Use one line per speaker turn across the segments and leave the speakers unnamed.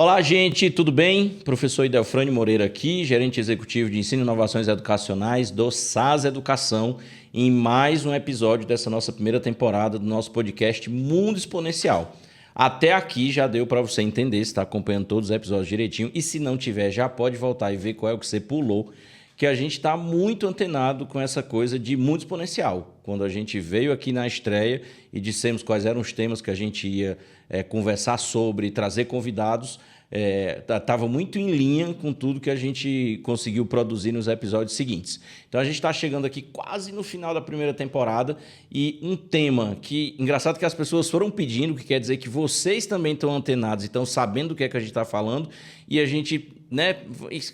Olá, gente, tudo bem? Professor Idelfrânio Moreira aqui, gerente executivo de Ensino e Inovações Educacionais do SAS Educação, em mais um episódio dessa nossa primeira temporada do nosso podcast Mundo Exponencial. Até aqui já deu para você entender, se está acompanhando todos os episódios direitinho, e se não tiver, já pode voltar e ver qual é o que você pulou, que a gente está muito antenado com essa coisa de mundo exponencial. Quando a gente veio aqui na estreia e dissemos quais eram os temas que a gente ia conversar sobre, trazer convidados, estava muito em linha com tudo que a gente conseguiu produzir nos episódios seguintes. Então a gente está chegando aqui quase no final da primeira temporada e um tema que, engraçado que as pessoas foram pedindo, que quer dizer que vocês também estão antenados e estão sabendo do que é que a gente está falando, e a gente,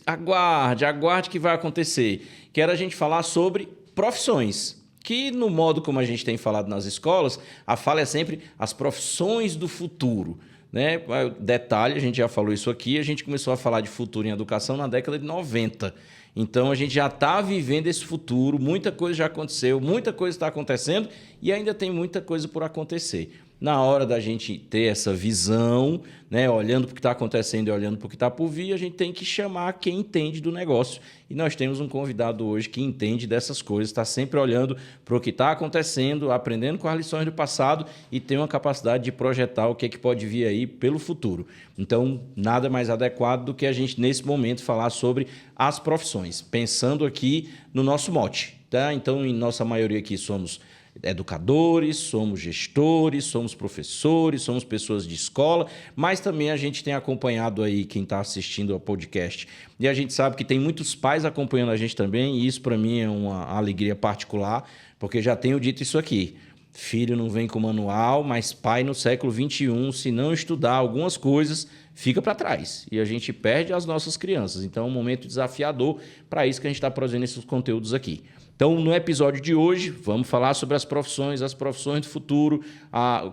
aguarde que vai acontecer. Que era a gente falar sobre profissões, que no modo como a gente tem falado nas escolas, a fala é sempre as profissões do futuro. Né? Detalhe, a gente já falou isso aqui, a gente começou a falar de futuro em educação na década de 90. Então, a gente já está vivendo esse futuro, muita coisa já aconteceu, muita coisa está acontecendo e ainda tem muita coisa por acontecer. Na hora da gente ter essa visão, né, olhando para o que está acontecendo e olhando para o que está por vir, a gente tem que chamar quem entende do negócio. E nós temos um convidado hoje que entende dessas coisas, está sempre olhando para o que está acontecendo, aprendendo com as lições do passado e tem uma capacidade de projetar o que é que pode vir aí pelo futuro. Então, nada mais adequado do que a gente, nesse momento, falar sobre as profissões, pensando aqui no nosso mote. Tá? Então, em nossa maioria aqui somos educadores, somos gestores, somos professores, somos pessoas de escola, mas também a gente tem acompanhado aí quem está assistindo ao podcast. E a gente sabe que tem muitos pais acompanhando a gente também, e isso para mim é uma alegria particular, porque já tenho dito isso aqui. Filho não vem com manual, mas pai no século XXI, se não estudar algumas coisas, fica para trás. E a gente perde as nossas crianças. Então é um momento desafiador para isso que a gente está produzindo esses conteúdos aqui. Então, no episódio de hoje, vamos falar sobre as profissões do futuro,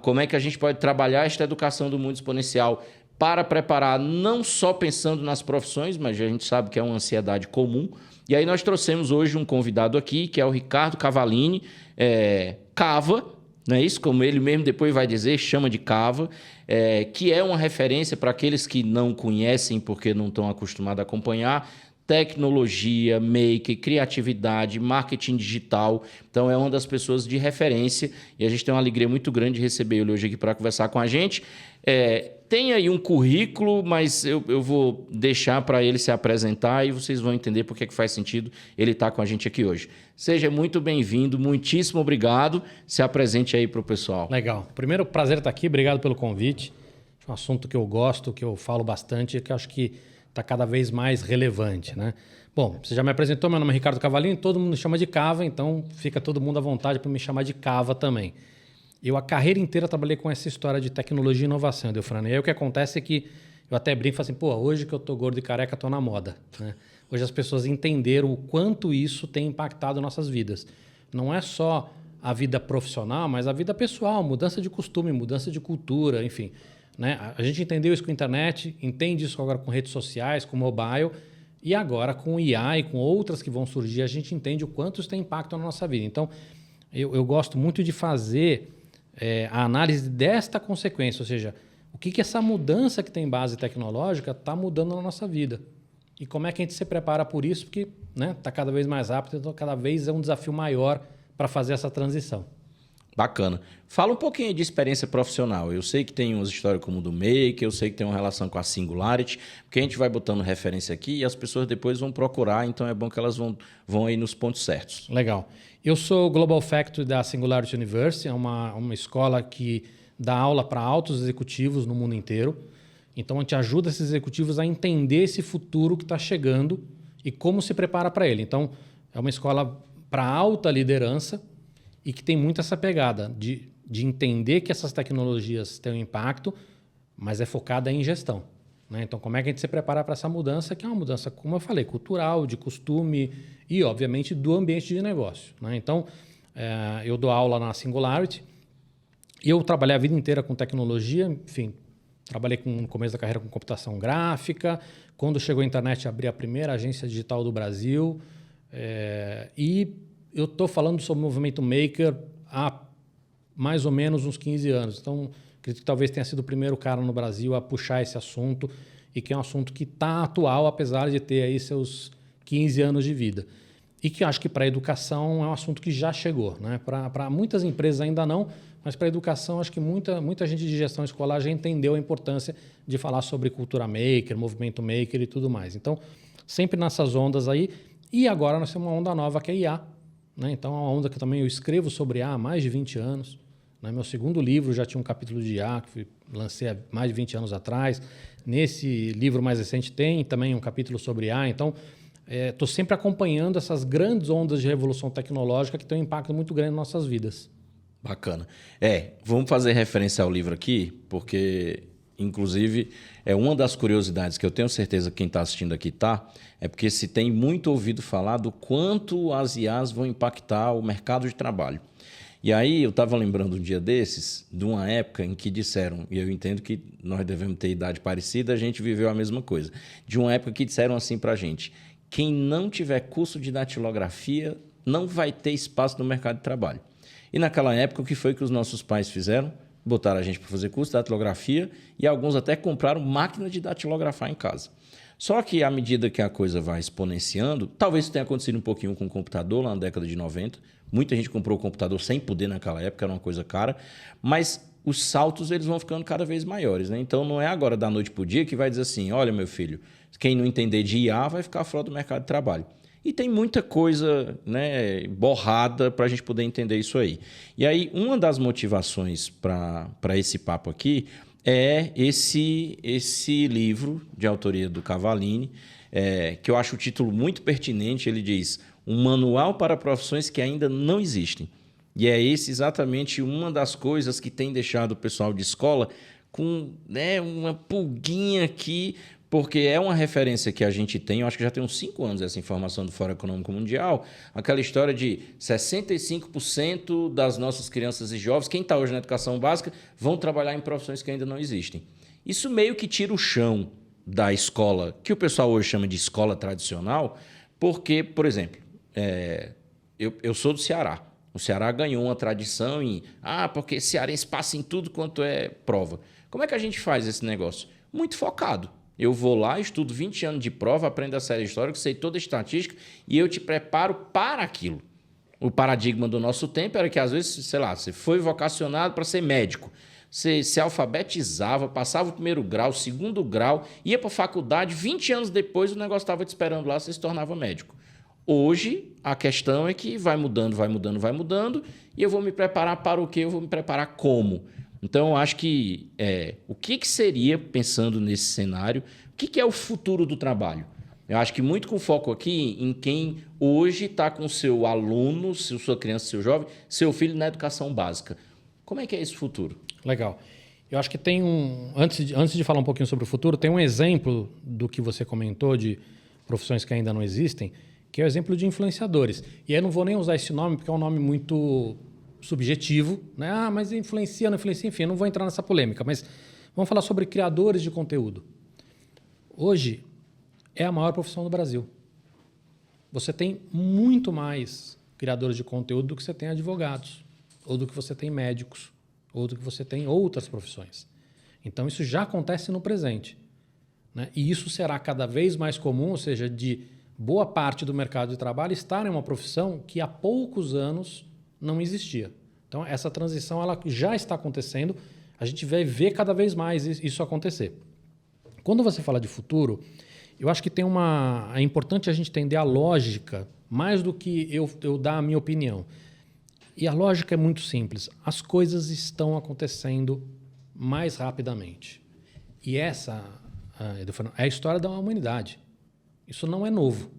como é que a gente pode trabalhar esta educação do mundo exponencial para preparar, não só pensando nas profissões, mas a gente sabe que é uma ansiedade comum. E aí nós trouxemos hoje um convidado aqui, que é o Ricardo Cavallini, Cava, não é isso? Como ele mesmo depois vai dizer, chama de Cava, que é uma referência para aqueles que não conhecem porque não estão acostumados a acompanhar, tecnologia, make, criatividade, marketing digital. Então, é uma das pessoas de referência e a gente tem uma alegria muito grande de receber ele hoje aqui para conversar com a gente. Tem aí um currículo, mas eu vou deixar para ele se apresentar e vocês vão entender por que faz sentido ele estar com a gente aqui hoje. Seja muito bem-vindo, muitíssimo obrigado. Se apresente aí para o pessoal.
Legal. Primeiro, prazer estar aqui. Obrigado pelo convite. É um assunto que eu gosto, que eu falo bastante e que eu acho que está cada vez mais relevante, né? Bom, você já me apresentou, meu nome é Ricardo Cavallini, todo mundo me chama de Cava, então fica todo mundo à vontade para me chamar de Cava também. Eu a carreira inteira trabalhei com essa história de tecnologia e inovação, Idelfrânio. E aí o que acontece é que eu até brinco e falo assim, hoje que eu tô gordo e careca, tô na moda, né? Hoje as pessoas entenderam o quanto isso tem impactado nossas vidas. Não é só a vida profissional, mas a vida pessoal, mudança de costume, mudança de cultura, enfim. Né? A gente entendeu isso com a internet, entende isso agora com redes sociais, com mobile, e agora com IA e com outras que vão surgir, a gente entende o quanto isso tem impacto na nossa vida. Então, eu gosto muito de fazer a análise desta consequência, ou seja, o que essa mudança que tem base tecnológica está mudando na nossa vida. E como é que a gente se prepara por isso, porque está cada vez mais rápido, então cada vez é um desafio maior para fazer essa transição.
Bacana. Fala um pouquinho de experiência profissional. Eu sei que tem umas histórias como o do Make, eu sei que tem uma relação com a Singularity, porque a gente vai botando referência aqui e as pessoas depois vão procurar, então é bom que elas vão aí nos pontos certos.
Legal. Eu sou Global Faculty da Singularity University, é uma escola que dá aula para altos executivos no mundo inteiro. Então, a gente ajuda esses executivos a entender esse futuro que está chegando e como se prepara para ele. Então, é uma escola para alta liderança, e que tem muito essa pegada de entender que essas tecnologias têm um impacto, mas é focada em gestão. Né? Então, como é que a gente se prepara para essa mudança, que é uma mudança, como eu falei, cultural, de costume e, obviamente, do ambiente de negócio. Né? Então, eu dou aula na Singularity e eu trabalhei a vida inteira com tecnologia, enfim, trabalhei no começo da carreira com computação gráfica, quando chegou a internet, abri a primeira agência digital do Brasil e eu estou falando sobre o movimento maker há mais ou menos uns 15 anos. Então, acredito que talvez tenha sido o primeiro cara no Brasil a puxar esse assunto e que é um assunto que está atual, apesar de ter aí seus 15 anos de vida. E que eu acho que para a educação é um assunto que já chegou, né? Para muitas empresas ainda não, mas para a educação acho que muita gente de gestão escolar já entendeu a importância de falar sobre cultura maker, movimento maker e tudo mais. Então, sempre nessas ondas aí. E agora nós temos uma onda nova que é IA. Né? Então, é uma onda que também eu escrevo sobre IA há mais de 20 anos. Né? Meu segundo livro já tinha um capítulo de IA, que lancei há mais de 20 anos atrás. Nesse livro mais recente tem também um capítulo sobre IA. Então, estou sempre acompanhando essas grandes ondas de revolução tecnológica que têm um impacto muito grande nas nossas vidas.
Bacana. Vamos fazer referência ao livro aqui, porque, inclusive, é uma das curiosidades que eu tenho certeza que quem está assistindo aqui é porque se tem muito ouvido falar do quanto as IAs vão impactar o mercado de trabalho. E aí eu estava lembrando um dia desses, de uma época em que disseram, e eu entendo que nós devemos ter idade parecida, a gente viveu a mesma coisa, de uma época que disseram assim para a gente: quem não tiver curso de datilografia não vai ter espaço no mercado de trabalho. E naquela época, o que foi que os nossos pais fizeram? Botaram a gente para fazer curso de datilografia e alguns até compraram máquina de datilografar em casa. Só que à medida que a coisa vai exponenciando, talvez isso tenha acontecido um pouquinho com o computador lá na década de 90. Muita gente comprou o computador sem poder naquela época, era uma coisa cara, mas os saltos eles vão ficando cada vez maiores. Né? Então não é agora da noite para o dia que vai dizer assim: olha, meu filho, quem não entender de IA vai ficar fora do mercado de trabalho. E tem muita coisa, né, borrada para a gente poder entender isso aí. E aí, uma das motivações para esse papo aqui é esse livro de autoria do Cavallini, que eu acho o título muito pertinente. Ele diz: um manual para profissões que ainda não existem. E é esse exatamente uma das coisas que tem deixado o pessoal de escola com, né, uma pulguinha aqui, porque é uma referência que a gente tem, eu acho que já tem uns 5 anos essa informação do Fórum Econômico Mundial, aquela história de 65% das nossas crianças e jovens, quem está hoje na educação básica, vão trabalhar em profissões que ainda não existem. Isso meio que tira o chão da escola, que o pessoal hoje chama de escola tradicional, porque, por exemplo, eu sou do Ceará. O Ceará ganhou uma tradição em... porque cearense passa em tudo quanto é prova. Como é que a gente faz esse negócio? Muito focado. Eu vou lá, estudo 20 anos de prova, aprendo a série histórica, sei toda a estatística e eu te preparo para aquilo. O paradigma do nosso tempo era que, às vezes, sei lá, você foi vocacionado para ser médico. Você se alfabetizava, passava o primeiro grau, o segundo grau, ia para a faculdade, 20 anos depois o negócio estava te esperando lá, você se tornava médico. Hoje, a questão é que vai mudando, e eu vou me preparar para o quê? Eu vou me preparar como? Então, eu acho que o que seria, pensando nesse cenário, o que é o futuro do trabalho? Eu acho que muito com foco aqui em quem hoje está com seu aluno, sua criança, seu jovem, seu filho na educação básica. Como é que é esse futuro?
Legal. Eu acho que tem antes de falar um pouquinho sobre o futuro, tem um exemplo do que você comentou de profissões que ainda não existem, que é o exemplo de influenciadores. E aí eu não vou nem usar esse nome, porque é um nome muito subjetivo, né? Mas influencia, não influencia, enfim, eu não vou entrar nessa polêmica, mas vamos falar sobre criadores de conteúdo. Hoje é a maior profissão do Brasil. Você tem muito mais criadores de conteúdo do que você tem advogados, ou do que você tem médicos, ou do que você tem outras profissões. Então isso já acontece no presente, né? E isso será cada vez mais comum, ou seja, de boa parte do mercado de trabalho estar em uma profissão que há poucos anos não existia. Então, essa transição ela já está acontecendo, a gente vai ver cada vez mais isso acontecer. Quando você fala de futuro, eu acho que é importante a gente entender a lógica, mais do que eu dar a minha opinião. E a lógica é muito simples. As coisas estão acontecendo mais rapidamente. E essa é a história da humanidade. Isso não é novo,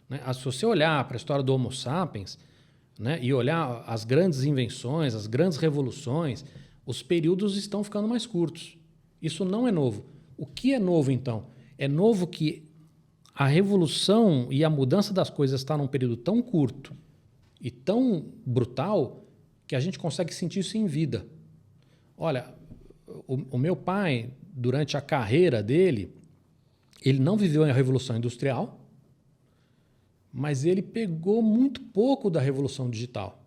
né? Se você olhar para a história do Homo sapiens, né, e olhar as grandes invenções, as grandes revoluções, os períodos estão ficando mais curtos. Isso não é novo. O que é novo, então? É novo que a revolução e a mudança das coisas está num período tão curto e tão brutal que a gente consegue sentir isso em vida. Olha, o meu pai, durante a carreira dele, ele não viveu a Revolução Industrial, mas ele pegou muito pouco da Revolução Digital.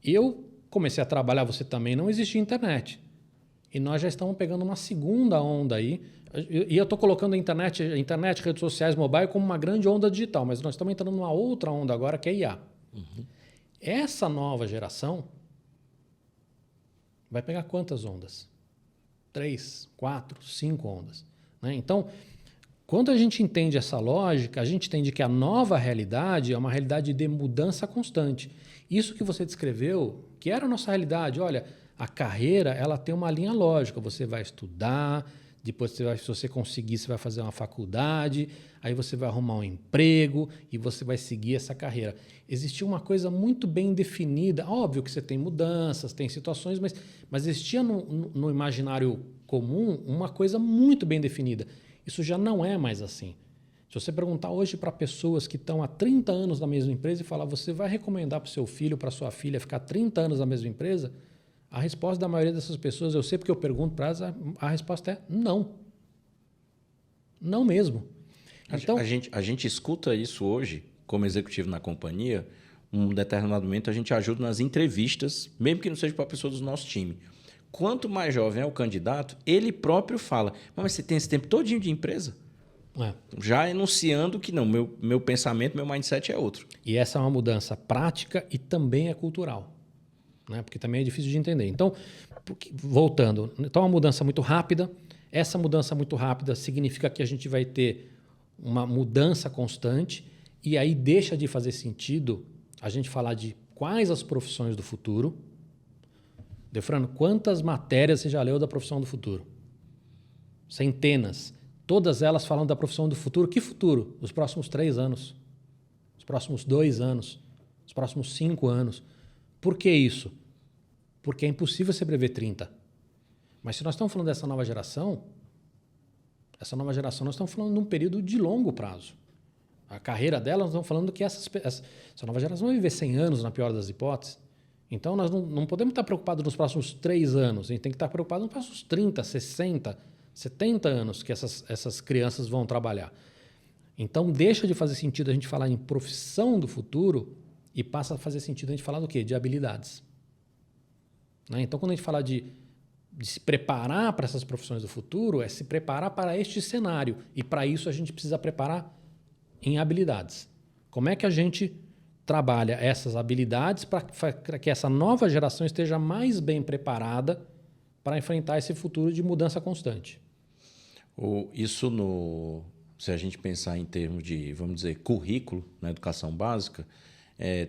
Eu comecei a trabalhar, você também, não existia internet. E nós já estamos pegando uma segunda onda aí. E eu estou colocando a internet, redes sociais, mobile como uma grande onda digital, mas nós estamos entrando numa outra onda agora, que é IA. Essa nova geração vai pegar quantas ondas? 3, 4, 5 ondas. Né? Então, quando a gente entende essa lógica, a gente entende que a nova realidade é uma realidade de mudança constante. Isso que você descreveu, que era a nossa realidade, olha, a carreira ela tem uma linha lógica. Você vai estudar, depois se você conseguir, você vai fazer uma faculdade, aí você vai arrumar um emprego e você vai seguir essa carreira. Existia uma coisa muito bem definida. Óbvio que você tem mudanças, tem situações, mas existia no imaginário comum uma coisa muito bem definida. Isso já não é mais assim. Se você perguntar hoje para pessoas que estão há 30 anos na mesma empresa e falar, você vai recomendar para o seu filho, para sua filha ficar 30 anos na mesma empresa? A resposta da maioria dessas pessoas, eu sei porque eu pergunto para elas, a resposta é não. Não mesmo.
Então, a gente escuta isso hoje, como executivo na companhia, um determinado momento a gente ajuda nas entrevistas, mesmo que não seja para a pessoa do nosso time. Quanto mais jovem é o candidato, ele próprio fala, mas você tem esse tempo todinho de empresa? Já enunciando que não, meu pensamento, meu mindset é outro.
E essa é uma mudança prática e também é cultural. Né? Porque também é difícil de entender. Então, voltando, então é uma mudança muito rápida. Essa mudança muito rápida significa que a gente vai ter uma mudança constante e aí deixa de fazer sentido a gente falar de quais as profissões do futuro. Defrano, quantas matérias você já leu da profissão do futuro? Centenas. Todas elas falando da profissão do futuro. Que futuro? Os próximos 3 anos. Os próximos 2 anos. Os próximos 5 anos. Por que isso? Porque é impossível você prever 30. Mas se nós estamos falando dessa nova geração nós estamos falando de um período de longo prazo. A carreira dela, nós estamos falando que essa nova geração vai viver 100 anos, na pior das hipóteses. Então, nós não podemos estar preocupados nos próximos 3 anos. A gente tem que estar preocupado nos próximos 30, 60, 70 anos que essas crianças vão trabalhar. Então, deixa de fazer sentido a gente falar em profissão do futuro e passa a fazer sentido a gente falar do quê? De habilidades. Né? Então, quando a gente fala de se preparar para essas profissões do futuro, é se preparar para este cenário. E, para isso, a gente precisa preparar em habilidades. Como é que a gente trabalha essas habilidades para que essa nova geração esteja mais bem preparada para enfrentar esse futuro de mudança constante?
Se a gente pensar em termos de, vamos dizer, currículo na educação básica,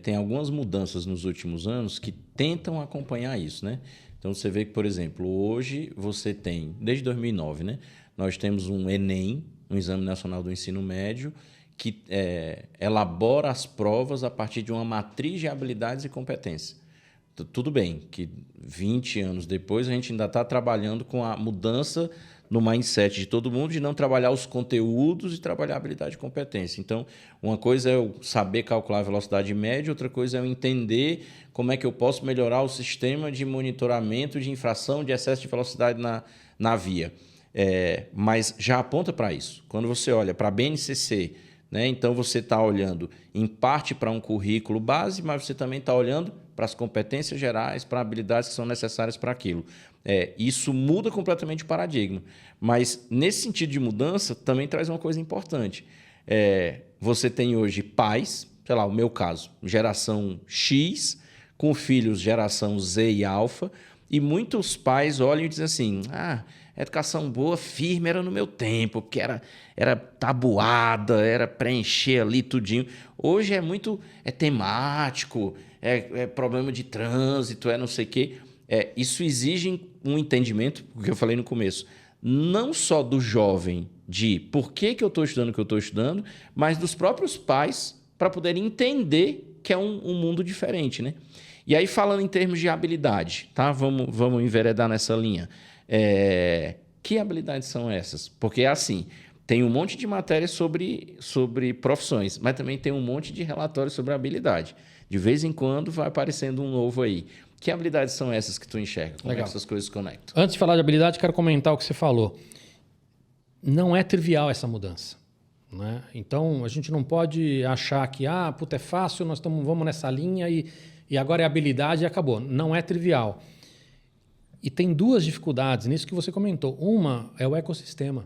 tem algumas mudanças nos últimos anos que tentam acompanhar isso, né? Então, você vê que, por exemplo, hoje você tem, desde 2009, né, nós temos um Enem, um Exame Nacional do Ensino Médio, que elabora as provas a partir de uma matriz de habilidades e competências. Tudo bem que 20 anos depois a gente ainda está trabalhando com a mudança no mindset de todo mundo de não trabalhar os conteúdos e trabalhar a habilidade e competência. Então, uma coisa é eu saber calcular a velocidade média, outra coisa é eu entender como é que eu posso melhorar o sistema de monitoramento de infração de excesso de velocidade na via. Mas já aponta para isso. Quando você olha para a BNCC, né, então você está olhando em parte para um currículo base, mas você também está olhando para as competências gerais, para habilidades que são necessárias para aquilo. Isso muda completamente o paradigma. Mas, nesse sentido de mudança, também traz uma coisa importante. Você tem hoje pais, sei lá, o meu caso, geração X, com filhos geração Z e alfa, e muitos pais olham e dizem assim, educação boa, firme, era no meu tempo, porque era tabuada, era preencher ali tudinho. Hoje é muito temático, é problema de trânsito, não sei o quê. Isso exige um entendimento, o que eu falei no começo, não só do jovem, de por que eu estou estudando o que eu estou estudando, mas dos próprios pais, para poderem entender que é um mundo diferente, né? E aí, falando em termos de habilidade, tá? Vamos enveredar nessa linha. Que habilidades são essas? Porque, assim, tem um monte de matérias sobre profissões, mas também tem um monte de relatórios sobre habilidade. De vez em quando vai aparecendo um novo aí. Que habilidades são essas que tu enxerga? Como é que essas coisas se conectam?
Antes de falar de habilidade, quero comentar o que você falou. Não é trivial essa mudança. Né? Então, a gente não pode achar que é fácil, vamos nessa linha e agora é habilidade e acabou. Não é trivial. E tem duas dificuldades nisso que você comentou. Uma é o ecossistema.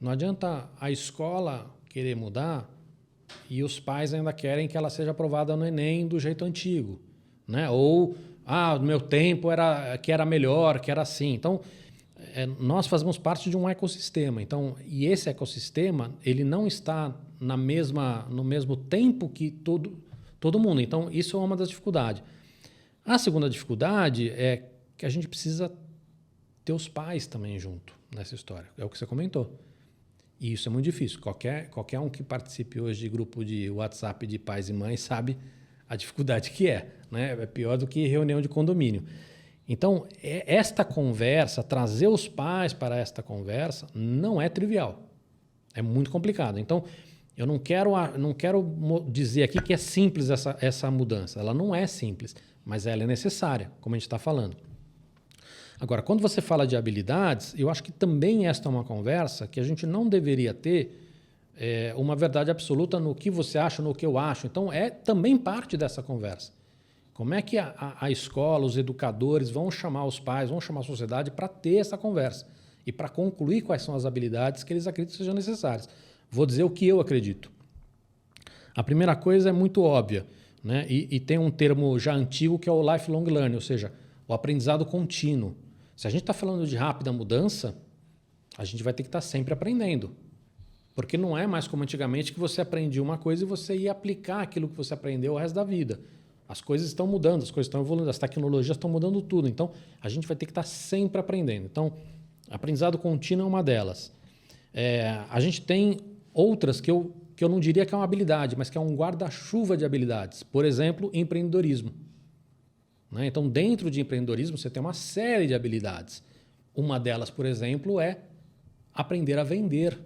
Não adianta a escola querer mudar e os pais ainda querem que ela seja aprovada no Enem do jeito antigo, né? Ou, no meu tempo era melhor, que era assim. Então, nós fazemos parte de um ecossistema. Então, e esse ecossistema, ele não está no mesmo tempo que todo mundo. Então, isso é uma das dificuldades. A segunda dificuldade é que a gente precisa ter os pais também junto nessa história. É o que você comentou. E isso é muito difícil. Qualquer um que participe hoje de grupo de WhatsApp de pais e mães sabe a dificuldade que é, né? É pior do que reunião de condomínio. Então, esta conversa, trazer os pais para esta conversa, não é trivial. É muito complicado. Então, eu não quero dizer aqui que é simples essa mudança. Ela não é simples, mas ela é necessária, como a gente está falando. Agora, quando você fala de habilidades, eu acho que também esta é uma conversa que a gente não deveria ter uma verdade absoluta no que você acha, no que eu acho. Então, é também parte dessa conversa. Como é que a escola, os educadores vão chamar os pais, vão chamar a sociedade para ter essa conversa e para concluir quais são as habilidades que eles acreditam que sejam necessárias. Vou dizer o que eu acredito. A primeira coisa é muito óbvia, né? E tem um termo já antigo que é o lifelong learning, ou seja, o aprendizado contínuo. Se a gente está falando de rápida mudança, a gente vai ter que estar sempre aprendendo. Porque não é mais como antigamente que você aprendia uma coisa e você ia aplicar aquilo que você aprendeu o resto da vida. As coisas estão mudando, as coisas estão evoluindo, as tecnologias estão mudando tudo. Então, a gente vai ter que estar sempre aprendendo. Então, aprendizado contínuo é uma delas. A gente tem outras que eu não diria que é uma habilidade, mas que é um guarda-chuva de habilidades. Por exemplo, empreendedorismo. Né? Então, dentro de empreendedorismo, você tem uma série de habilidades. Uma delas, por exemplo, é aprender a vender.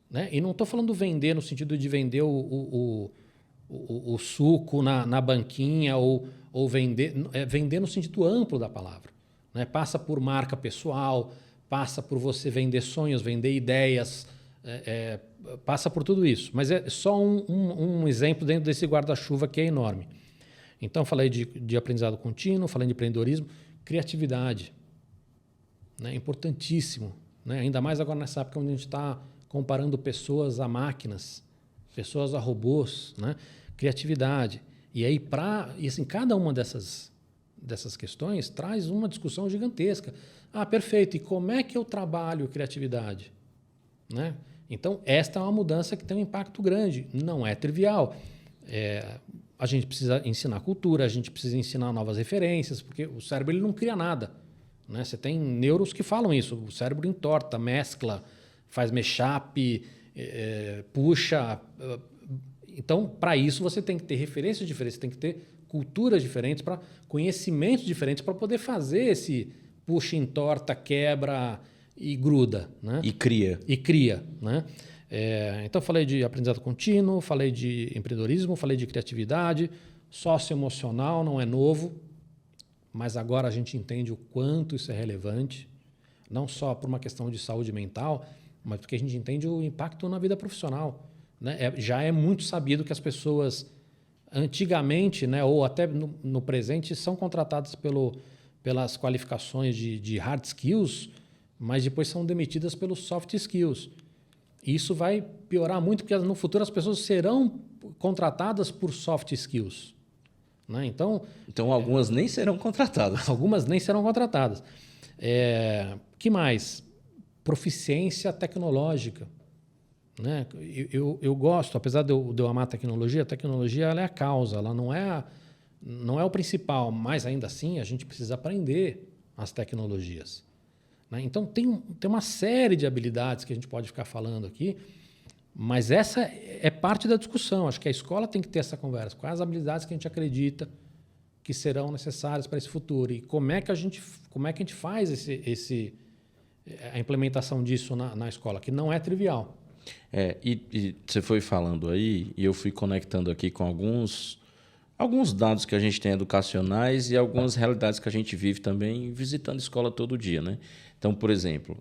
Né? E não estou falando vender no sentido de vender o suco na banquinha ou vender... vender no sentido amplo da palavra. Né? Passa por marca pessoal, passa por você vender sonhos, vender ideias, passa por tudo isso. Mas é só um exemplo dentro desse guarda-chuva que é enorme. Então, falei de aprendizado contínuo, falei de empreendedorismo, criatividade. Né? Importantíssimo. Né? Ainda mais agora nessa época onde a gente está comparando pessoas a máquinas, pessoas a robôs, né? Criatividade. E aí, assim, cada uma dessas questões traz uma discussão gigantesca. Perfeito. E como é que eu trabalho criatividade? Né? Então, esta é uma mudança que tem um impacto grande. Não é trivial. A gente precisa ensinar cultura, a gente precisa ensinar novas referências, porque o cérebro ele não cria nada. Né? Você tem neuros que falam isso. O cérebro entorta, mescla, faz mashup, puxa. Então, para isso, você tem que ter referências diferentes, tem que ter culturas diferentes, conhecimentos diferentes para poder fazer esse puxa, entorta, quebra e gruda. Né?
E cria.
Né? Então, falei de aprendizado contínuo, falei de empreendedorismo, falei de criatividade, socioemocional não é novo, mas agora a gente entende o quanto isso é relevante, não só por uma questão de saúde mental, mas porque a gente entende o impacto na vida profissional. Né? Já é muito sabido que as pessoas antigamente, né, ou até no presente, são contratadas pelas qualificações de hard skills, mas depois são demitidas pelos soft skills. Isso vai piorar muito, porque no futuro as pessoas serão contratadas por soft skills. Né? Então,
algumas nem serão contratadas.
Algumas nem serão contratadas. Que mais? Proficiência tecnológica. Né? Eu gosto, apesar de eu amar a tecnologia ela é a causa, ela não é o principal, mas ainda assim a gente precisa aprender as tecnologias. Então, tem uma série de habilidades que a gente pode ficar falando aqui, mas essa é parte da discussão. Acho que a escola tem que ter essa conversa. Quais as habilidades que a gente acredita que serão necessárias para esse futuro? E como é que a gente faz a implementação disso na escola, que não é trivial.
E você foi falando aí, e eu fui conectando aqui com alguns dados que a gente tem educacionais e algumas realidades que a gente vive também visitando escola todo dia, né? Então, por exemplo,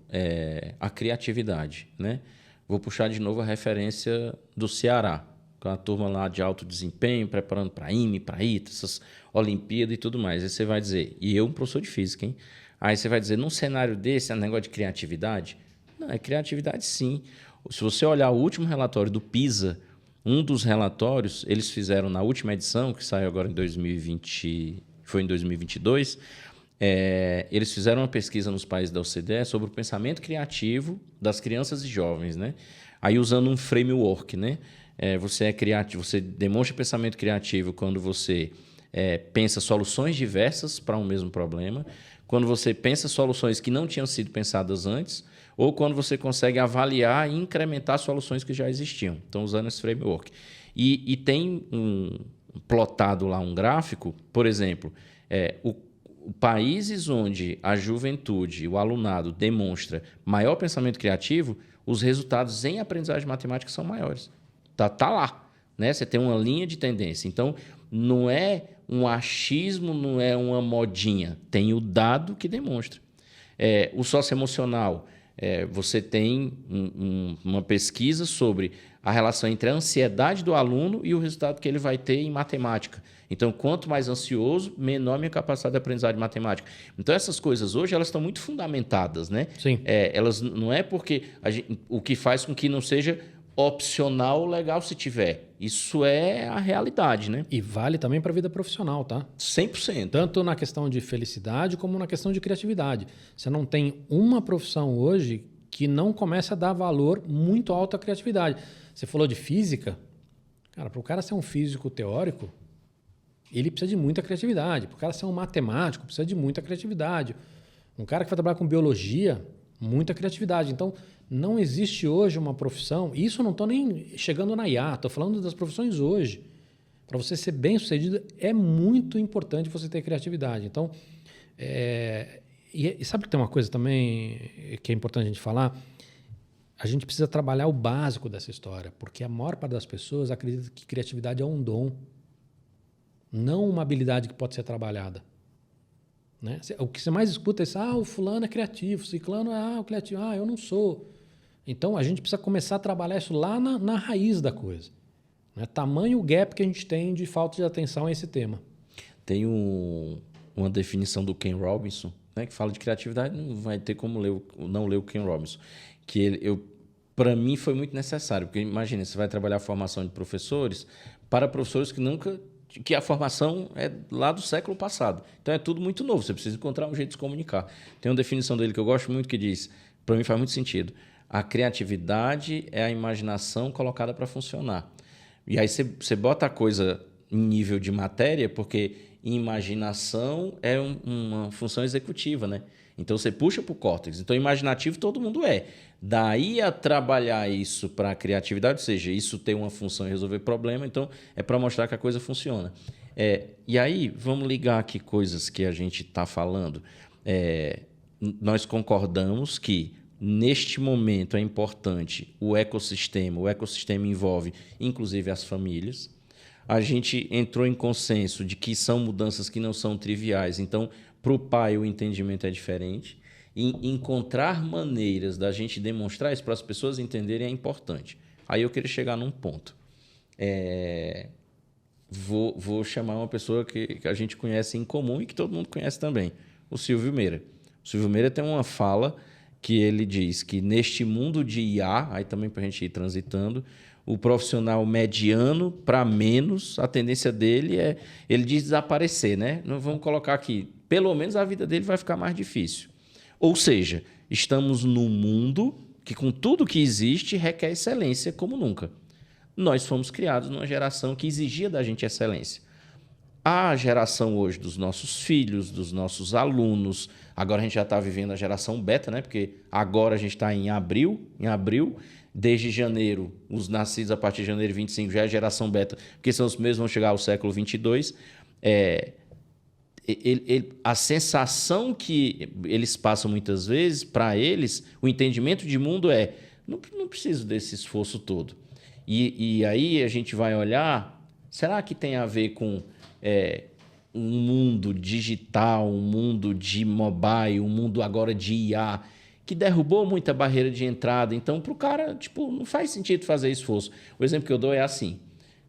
a criatividade, né? Vou puxar de novo a referência do Ceará, com a turma lá de alto desempenho, preparando para IME, para ITA, essas Olimpíada e tudo mais. Aí você vai dizer, e eu, um professor de física, hein? Aí você vai dizer, num cenário desse, é um negócio de criatividade? Não, é criatividade sim. Se você olhar o último relatório do PISA, um dos relatórios, eles fizeram na última edição, que saiu agora em 2020, foi em 2022, eles fizeram uma pesquisa nos países da OCDE sobre o pensamento criativo das crianças e jovens, né? Aí usando um framework, né? Você é criativo, você demonstra pensamento criativo quando você pensa soluções diversas para um mesmo problema, quando você pensa soluções que não tinham sido pensadas antes, ou quando você consegue avaliar e incrementar soluções que já existiam. Então, usando esse framework. E tem plotado lá um gráfico, por exemplo, países onde a juventude, o alunado, demonstra maior pensamento criativo, os resultados em aprendizagem matemática são maiores. Tá lá, né? Você tem uma linha de tendência. Então, não é um achismo, não é uma modinha. Tem o dado que demonstra. O socioemocional, você tem uma pesquisa sobre a relação entre a ansiedade do aluno e o resultado que ele vai ter em matemática. Então, quanto mais ansioso, menor minha capacidade de aprendizagem de matemática. Então, essas coisas hoje elas estão muito fundamentadas, né?
Sim.
Elas não é porque o que faz com que não seja opcional legal se tiver. Isso é a realidade, né?
E vale também para a vida profissional, tá?
100%.
Tanto na questão de felicidade como na questão de criatividade. Você não tem uma profissão hoje que não comece a dar valor muito alto à criatividade. Você falou de física. Cara, para o cara ser um físico teórico, ele precisa de muita criatividade. Para o cara ser um matemático, precisa de muita criatividade. Um cara que vai trabalhar com biologia, muita criatividade. Então, não existe hoje uma profissão... Isso eu não estou nem chegando na IA, estou falando das profissões hoje. Para você ser bem-sucedido, é muito importante você ter criatividade. Então, e sabe que tem uma coisa também que é importante a gente falar? A gente precisa trabalhar o básico dessa história, porque a maior parte das pessoas acredita que criatividade é um dom, não uma habilidade que pode ser trabalhada. Né? O que você mais escuta é isso, o fulano é criativo, o ciclano o criativo, eu não sou. Então, a gente precisa começar a trabalhar isso lá na raiz da coisa. Né? Tamanho o gap que a gente tem de falta de atenção a esse tema.
Tem uma definição do Ken Robinson, né, que fala de criatividade, não vai ter como não ler o Ken Robinson, que para mim foi muito necessário, porque imagina, você vai trabalhar a formação de professores para professores que a formação é lá do século passado. Então, é tudo muito novo, você precisa encontrar um jeito de se comunicar. Tem uma definição dele que eu gosto muito que diz, para mim faz muito sentido, a criatividade é a imaginação colocada para funcionar. E aí você bota a coisa em nível de matéria, porque imaginação é uma função executiva, né? Então, você puxa para o córtex. Então, imaginativo todo mundo é. Daí a trabalhar isso para a criatividade, ou seja, isso tem uma função em resolver problema, então é para mostrar que a coisa funciona. E aí, vamos ligar aqui coisas que a gente está falando. Nós concordamos que, neste momento, é importante o ecossistema envolve, inclusive, as famílias. A gente entrou em consenso de que são mudanças que não são triviais. Então, para o pai, o entendimento é diferente. E encontrar maneiras da gente demonstrar isso para as pessoas entenderem é importante. Aí eu queria chegar num ponto. Vou chamar uma pessoa que a gente conhece em comum e que todo mundo conhece também, o Silvio Meira. O Silvio Meira tem uma fala que ele diz que neste mundo de IA, aí também para a gente ir transitando, o profissional mediano para menos, a tendência dele ele diz desaparecer, né? Não vamos colocar aqui, pelo menos a vida dele vai ficar mais difícil. Ou seja, estamos num mundo que, com tudo que existe, requer excelência como nunca. Nós fomos criados numa geração que exigia da gente excelência. A geração hoje dos nossos filhos, dos nossos alunos, agora a gente já está vivendo a geração beta, né? Porque agora a gente está em abril, desde janeiro, os nascidos a partir de janeiro 25 já é a geração beta, porque são os mesmos que vão chegar ao século 22. A sensação que eles passam muitas vezes, para eles, o entendimento de mundo não preciso desse esforço todo. E aí a gente vai olhar, será que tem a ver com um mundo digital, um mundo de mobile, um mundo agora de IA, que derrubou muita barreira de entrada? Então, para o cara, não faz sentido fazer esforço. O exemplo que eu dou é assim,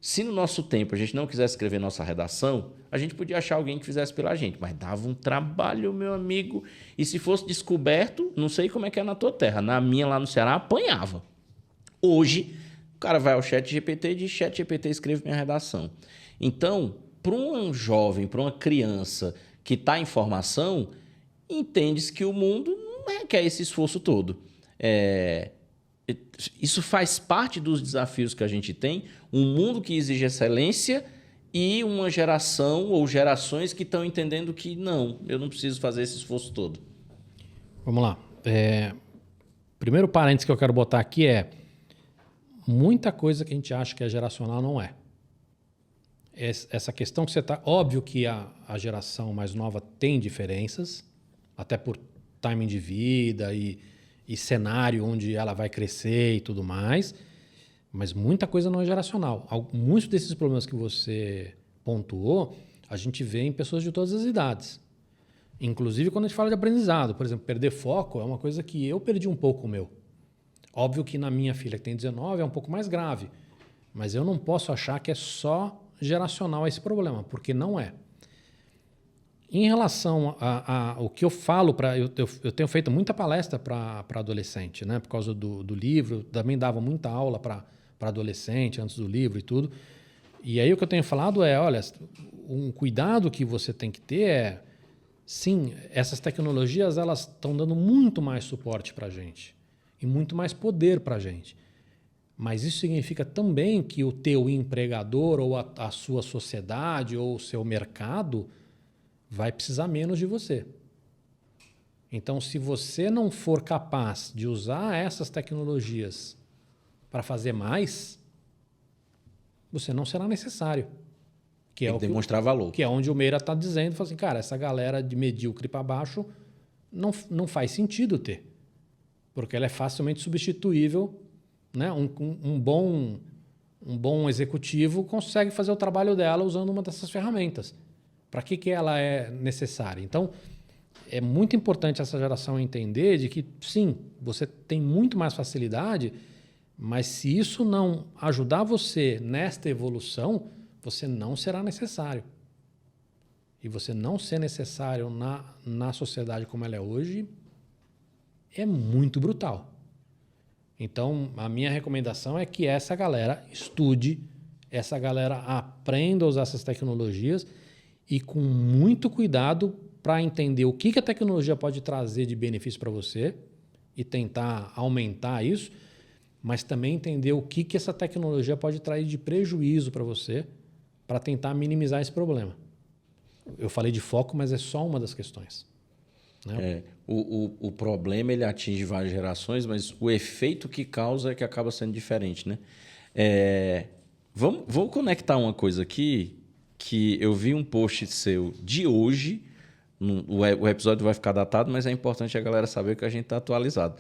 Se no nosso tempo a gente não quisesse escrever nossa redação, a gente podia achar alguém que fizesse pela gente, mas dava um trabalho, meu amigo. E se fosse descoberto, não sei como é que é na tua terra, na minha lá no Ceará, apanhava. Hoje, o cara vai ao ChatGPT e diz: ChatGPT, escreve minha redação. Então, para um jovem, para uma criança que está em formação, entende-se que o mundo não requer esse esforço todo. Isso faz parte dos desafios que a gente tem, um mundo que exige excelência e uma geração ou gerações que estão entendendo que não, eu não preciso fazer esse esforço todo.
Vamos lá. Primeiro parênteses que eu quero botar aqui é muita coisa que a gente acha que é geracional não é. Essa questão que você está... Óbvio que a geração mais nova tem diferenças, até por timing de vida e cenário onde ela vai crescer e tudo mais, mas muita coisa não é geracional. Muitos desses problemas que você pontuou, a gente vê em pessoas de todas as idades. Inclusive quando a gente fala de aprendizado. Por exemplo, perder foco é uma coisa que eu perdi um pouco o meu. Óbvio que na minha filha, que tem 19, é um pouco mais grave, mas eu não posso achar que é só geracional esse problema, porque não é. Em relação ao que eu falo, eu tenho feito muita palestra para adolescente, né? Por causa do livro, também dava muita aula para adolescente antes do livro e tudo. E aí o que eu tenho falado é, olha, um cuidado que você tem que ter é, sim, essas tecnologias elas estão dando muito mais suporte para a gente e muito mais poder para a gente. Mas isso significa também que o teu empregador ou a sua sociedade ou o seu mercado vai precisar menos de você. Então, se você não for capaz de usar essas tecnologias para fazer mais, você não será necessário. Que
tem que demonstrar valor.
Que é onde o Meira está dizendo, fala assim, cara, essa galera de medíocre para baixo não faz sentido ter. Porque ela é facilmente substituível, né? Um bom executivo consegue fazer o trabalho dela usando uma dessas ferramentas. Para que ela é necessária? Então, é muito importante essa geração entender de que, sim, você tem muito mais facilidade, mas se isso não ajudar você nesta evolução, você não será necessário. E você não ser necessário na sociedade como ela é hoje é muito brutal. Então, a minha recomendação é que essa galera estude, essa galera aprenda a usar essas tecnologias e com muito cuidado para entender o que a tecnologia pode trazer de benefício para você e tentar aumentar isso, mas também entender o que essa tecnologia pode trazer de prejuízo para você para tentar minimizar esse problema. Eu falei de foco, mas é só uma das questões. Né?
O problema ele atinge várias gerações, mas o efeito que causa é que acaba sendo diferente. Né? Vamos conectar uma coisa aqui, que eu vi um post seu de hoje, o episódio vai ficar datado, mas é importante a galera saber que a gente está atualizado,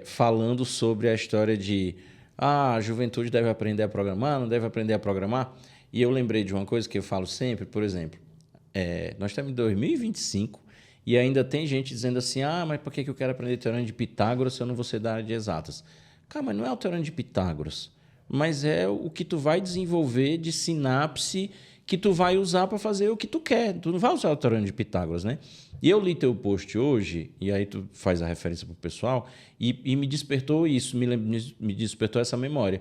falando sobre a história de a juventude deve aprender a programar, não deve aprender a programar. E eu lembrei de uma coisa que eu falo sempre, por exemplo, nós estamos em 2025 e ainda tem gente dizendo assim, mas por que eu quero aprender teorema de Pitágoras se eu não vou ser da área de exatas? Cara, mas não é o teorema de Pitágoras, mas é o que tu vai desenvolver de sinapse que tu vai usar para fazer o que tu quer. Tu não vai usar o teorema de Pitágoras, né? E eu li teu post hoje, e aí tu faz a referência para o pessoal, e me despertou isso, me despertou essa memória.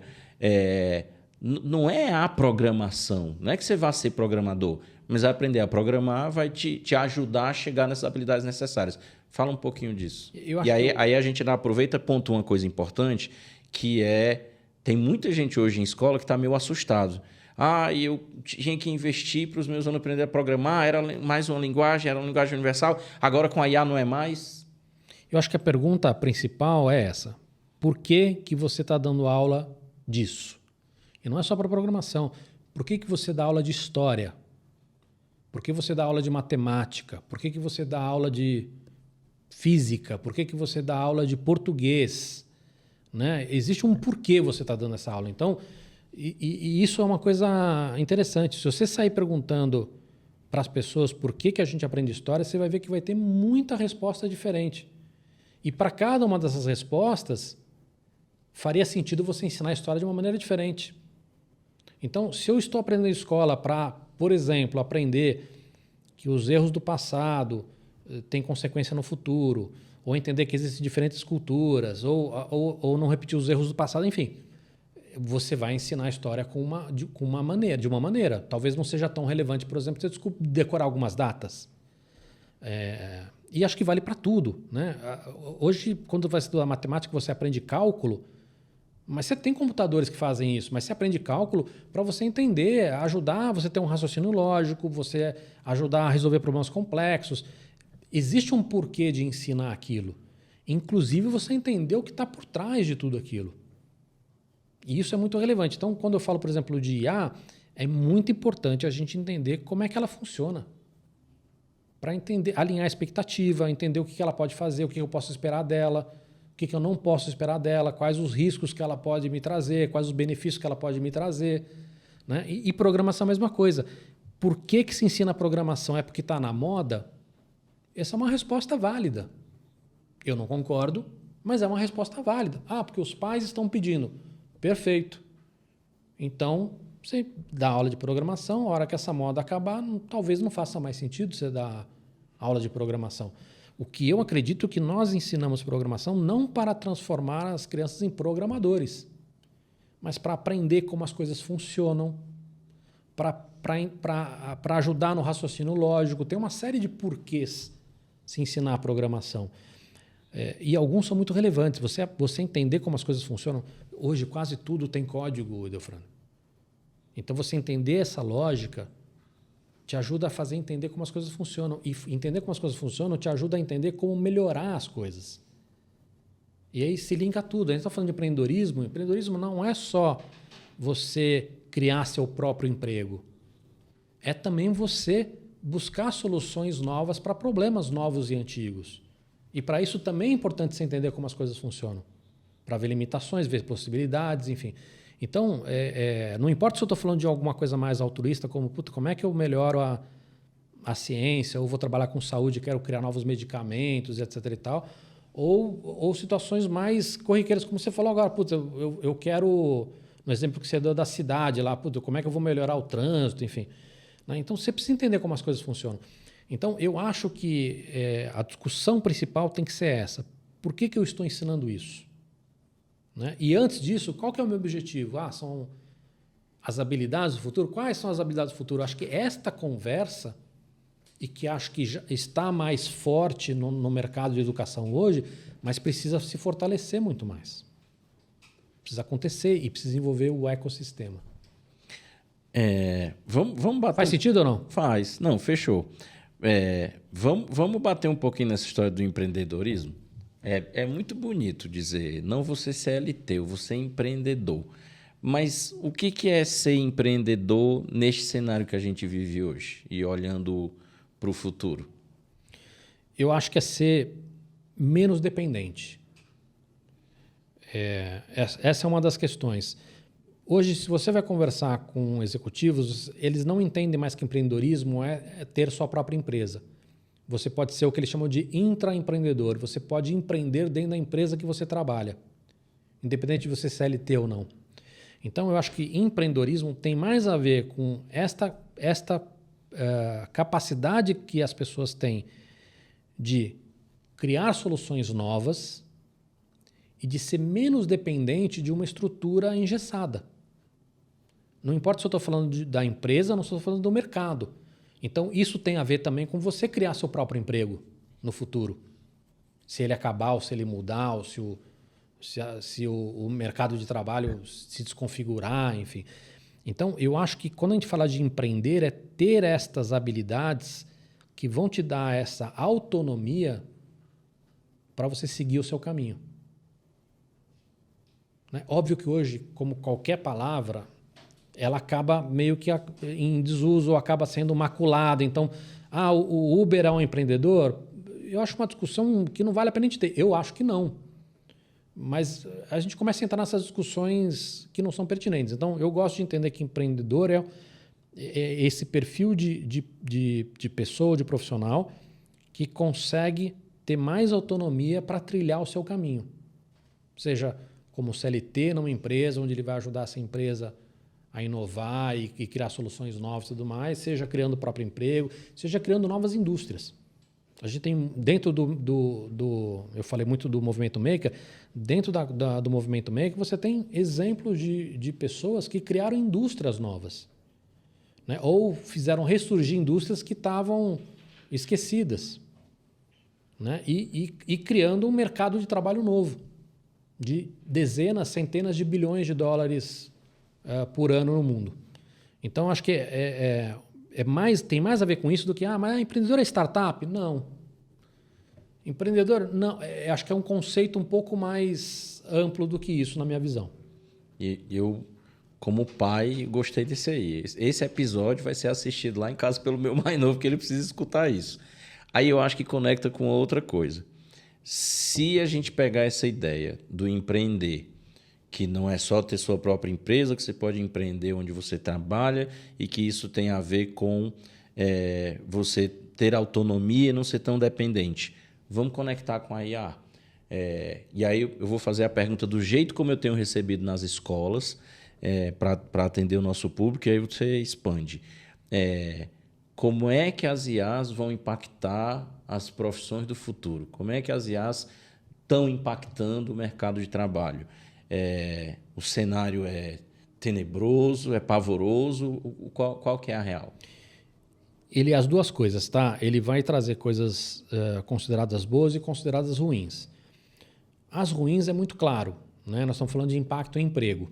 Não é a programação, não é que você vá ser programador, mas aprender a programar vai te ajudar a chegar nessas habilidades necessárias. Fala um pouquinho disso. Aí a gente aproveita e pontua uma coisa importante, que tem muita gente hoje em escola que está meio assustado. Eu tinha que investir para os meus alunos aprender a programar, era mais uma linguagem, era uma linguagem universal, agora com a IA não é mais?
Eu acho que a pergunta principal é essa. Por que você está dando aula disso? E não é só para programação. Por que você dá aula de história? Por que você dá aula de matemática? Por que você dá aula de física? Por que você dá aula de português? Né? Existe um porquê você está dando essa aula. Então, e isso é uma coisa interessante. Se você sair perguntando para as pessoas por que a gente aprende história, você vai ver que vai ter muita resposta diferente. E para cada uma dessas respostas, faria sentido você ensinar a história de uma maneira diferente. Então, se eu estou aprendendo na escola para, por exemplo, aprender que os erros do passado têm consequência no futuro, ou entender que existem diferentes culturas, ou não repetir os erros do passado, enfim, você vai ensinar a história de uma maneira. Talvez não seja tão relevante, por exemplo, você decorar algumas datas. E acho que vale para tudo, né? Hoje, quando você estudar matemática, você aprende cálculo, mas você tem computadores que fazem isso, mas você aprende cálculo para você entender, ajudar você a ter um raciocínio lógico, você ajudar a resolver problemas complexos. Existe um porquê de ensinar aquilo. Inclusive, você entender o que está por trás de tudo aquilo. E isso é muito relevante. Então, quando eu falo, por exemplo, de IA, é muito importante a gente entender como é que ela funciona. Para entender, alinhar a expectativa, entender o que ela pode fazer, o que eu posso esperar dela, o que eu não posso esperar dela, quais os riscos que ela pode me trazer, quais os benefícios que ela pode me trazer. Né? E programação é a mesma coisa. Por que se ensina programação? É porque está na moda? Essa é uma resposta válida. Eu não concordo, mas é uma resposta válida. Porque os pais estão pedindo. Perfeito. Então, você dá aula de programação, a hora que essa moda acabar, talvez não faça mais sentido você dar aula de programação. O que eu acredito que nós ensinamos programação não para transformar as crianças em programadores, mas para aprender como as coisas funcionam, para ajudar no raciocínio lógico. Tem uma série de porquês se ensinar a programação. E alguns são muito relevantes. Você entender como as coisas funcionam. Hoje quase tudo tem código, Edelfrano. Então você entender essa lógica te ajuda a fazer entender como as coisas funcionam. E entender como as coisas funcionam te ajuda a entender como melhorar as coisas. E aí se linka tudo. A gente está falando de empreendedorismo. Empreendedorismo não é só você criar seu próprio emprego. É também você buscar soluções novas para problemas novos e antigos. E para isso também é importante você entender como as coisas funcionam. Para ver limitações, ver possibilidades, enfim. Então, não importa se eu estou falando de alguma coisa mais altruísta, como é que eu melhoro a ciência, ou vou trabalhar com saúde, quero criar novos medicamentos, etc. e tal, ou situações mais corriqueiras, como você falou agora, eu quero, no exemplo que você deu da cidade lá, como é que eu vou melhorar o trânsito, enfim. Né? Então, você precisa entender como as coisas funcionam. Então, eu acho que a discussão principal tem que ser essa. Por que eu estou ensinando isso? Né? E antes disso, qual que é o meu objetivo? São as habilidades do futuro? Quais são as habilidades do futuro? Acho que esta conversa, e que acho que já está mais forte no mercado de educação hoje, mas precisa se fortalecer muito mais. Precisa acontecer e precisa envolver o ecossistema.
Vamos bater...
Faz sentido ou não?
Faz. Não, fechou. Vamos bater um pouquinho nessa história do empreendedorismo? É muito bonito dizer, não você CLT, você empreendedor. Mas o que é ser empreendedor neste cenário que a gente vive hoje e olhando para o futuro?
Eu acho que é ser menos dependente. Essa é uma das questões. Hoje, se você vai conversar com executivos, eles não entendem mais que empreendedorismo é ter sua própria empresa. Você pode ser o que eles chamam de intraempreendedor. Você pode empreender dentro da empresa que você trabalha, independente de você ser CLT ou não. Então, eu acho que empreendedorismo tem mais a ver com esta capacidade que as pessoas têm de criar soluções novas e de ser menos dependente de uma estrutura engessada. Não importa se eu estou falando da empresa, não estou falando do mercado. Então, isso tem a ver também com você criar seu próprio emprego no futuro. Se ele acabar, ou se ele mudar, ou se o mercado de trabalho se desconfigurar, enfim. Então, eu acho que quando a gente fala de empreender, é ter estas habilidades que vão te dar essa autonomia para você seguir o seu caminho. Né? Óbvio que hoje, como qualquer palavra, ela acaba meio que em desuso, acaba sendo maculada. Então, o Uber é um empreendedor? Eu acho uma discussão que não vale a pena a gente ter. Eu acho que não. Mas a gente começa a entrar nessas discussões que não são pertinentes. Então, eu gosto de entender que empreendedor é esse perfil de pessoa, de profissional, que consegue ter mais autonomia para trilhar o seu caminho. Seja como CLT numa empresa, onde ele vai ajudar essa empresa a inovar e criar soluções novas e tudo mais, seja criando o próprio emprego, seja criando novas indústrias. A gente tem dentro eu falei muito do movimento maker, dentro do movimento maker você tem exemplos de pessoas que criaram indústrias novas, né? Ou fizeram ressurgir indústrias que estavam esquecidas, né? E criando um mercado de trabalho novo, de dezenas, centenas de bilhões de dólares por ano no mundo. Então, acho que tem mais a ver com isso do que, mas empreendedor é startup? Não. Empreendedor, não. Acho que é um conceito um pouco mais amplo do que isso, na minha visão.
E eu, como pai, gostei desse aí. Esse episódio vai ser assistido lá em casa pelo meu mais novo, porque ele precisa escutar isso. Aí eu acho que conecta com outra coisa. Se a gente pegar essa ideia do empreender, que não é só ter sua própria empresa, que você pode empreender onde você trabalha e que isso tem a ver com você ter autonomia e não ser tão dependente. Vamos conectar com a IA. E aí eu vou fazer a pergunta do jeito como eu tenho recebido nas escolas para atender o nosso público, e aí você expande. Como é que as IAs vão impactar as profissões do futuro? Como é que as IAs estão impactando o mercado de trabalho? O cenário é tenebroso, é pavoroso? Qual que é a real?
As duas coisas, tá? Ele vai trazer coisas consideradas boas e consideradas ruins. As ruins é muito claro, né? Nós estamos falando de impacto em emprego.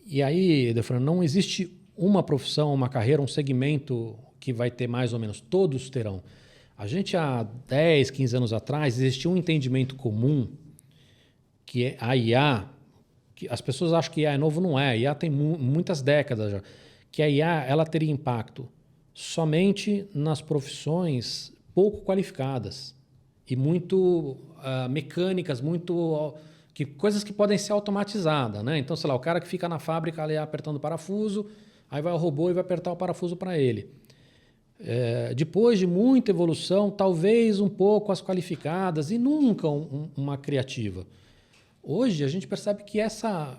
E aí, Defran, não existe uma profissão, uma carreira, um segmento que vai ter mais ou menos. Todos terão. A gente, há 10, 15 anos atrás, existia um entendimento comum que a IA, que as pessoas acham que IA é novo, não é. A IA tem muitas décadas já. Que a IA ela teria impacto somente nas profissões pouco qualificadas e muito mecânicas, coisas que podem ser automatizadas, né? Então, sei lá, o cara que fica na fábrica ali apertando o parafuso, aí vai o robô e vai apertar o parafuso para ele. Depois de muita evolução, talvez um pouco as qualificadas e nunca uma criativa. Hoje a gente percebe que essa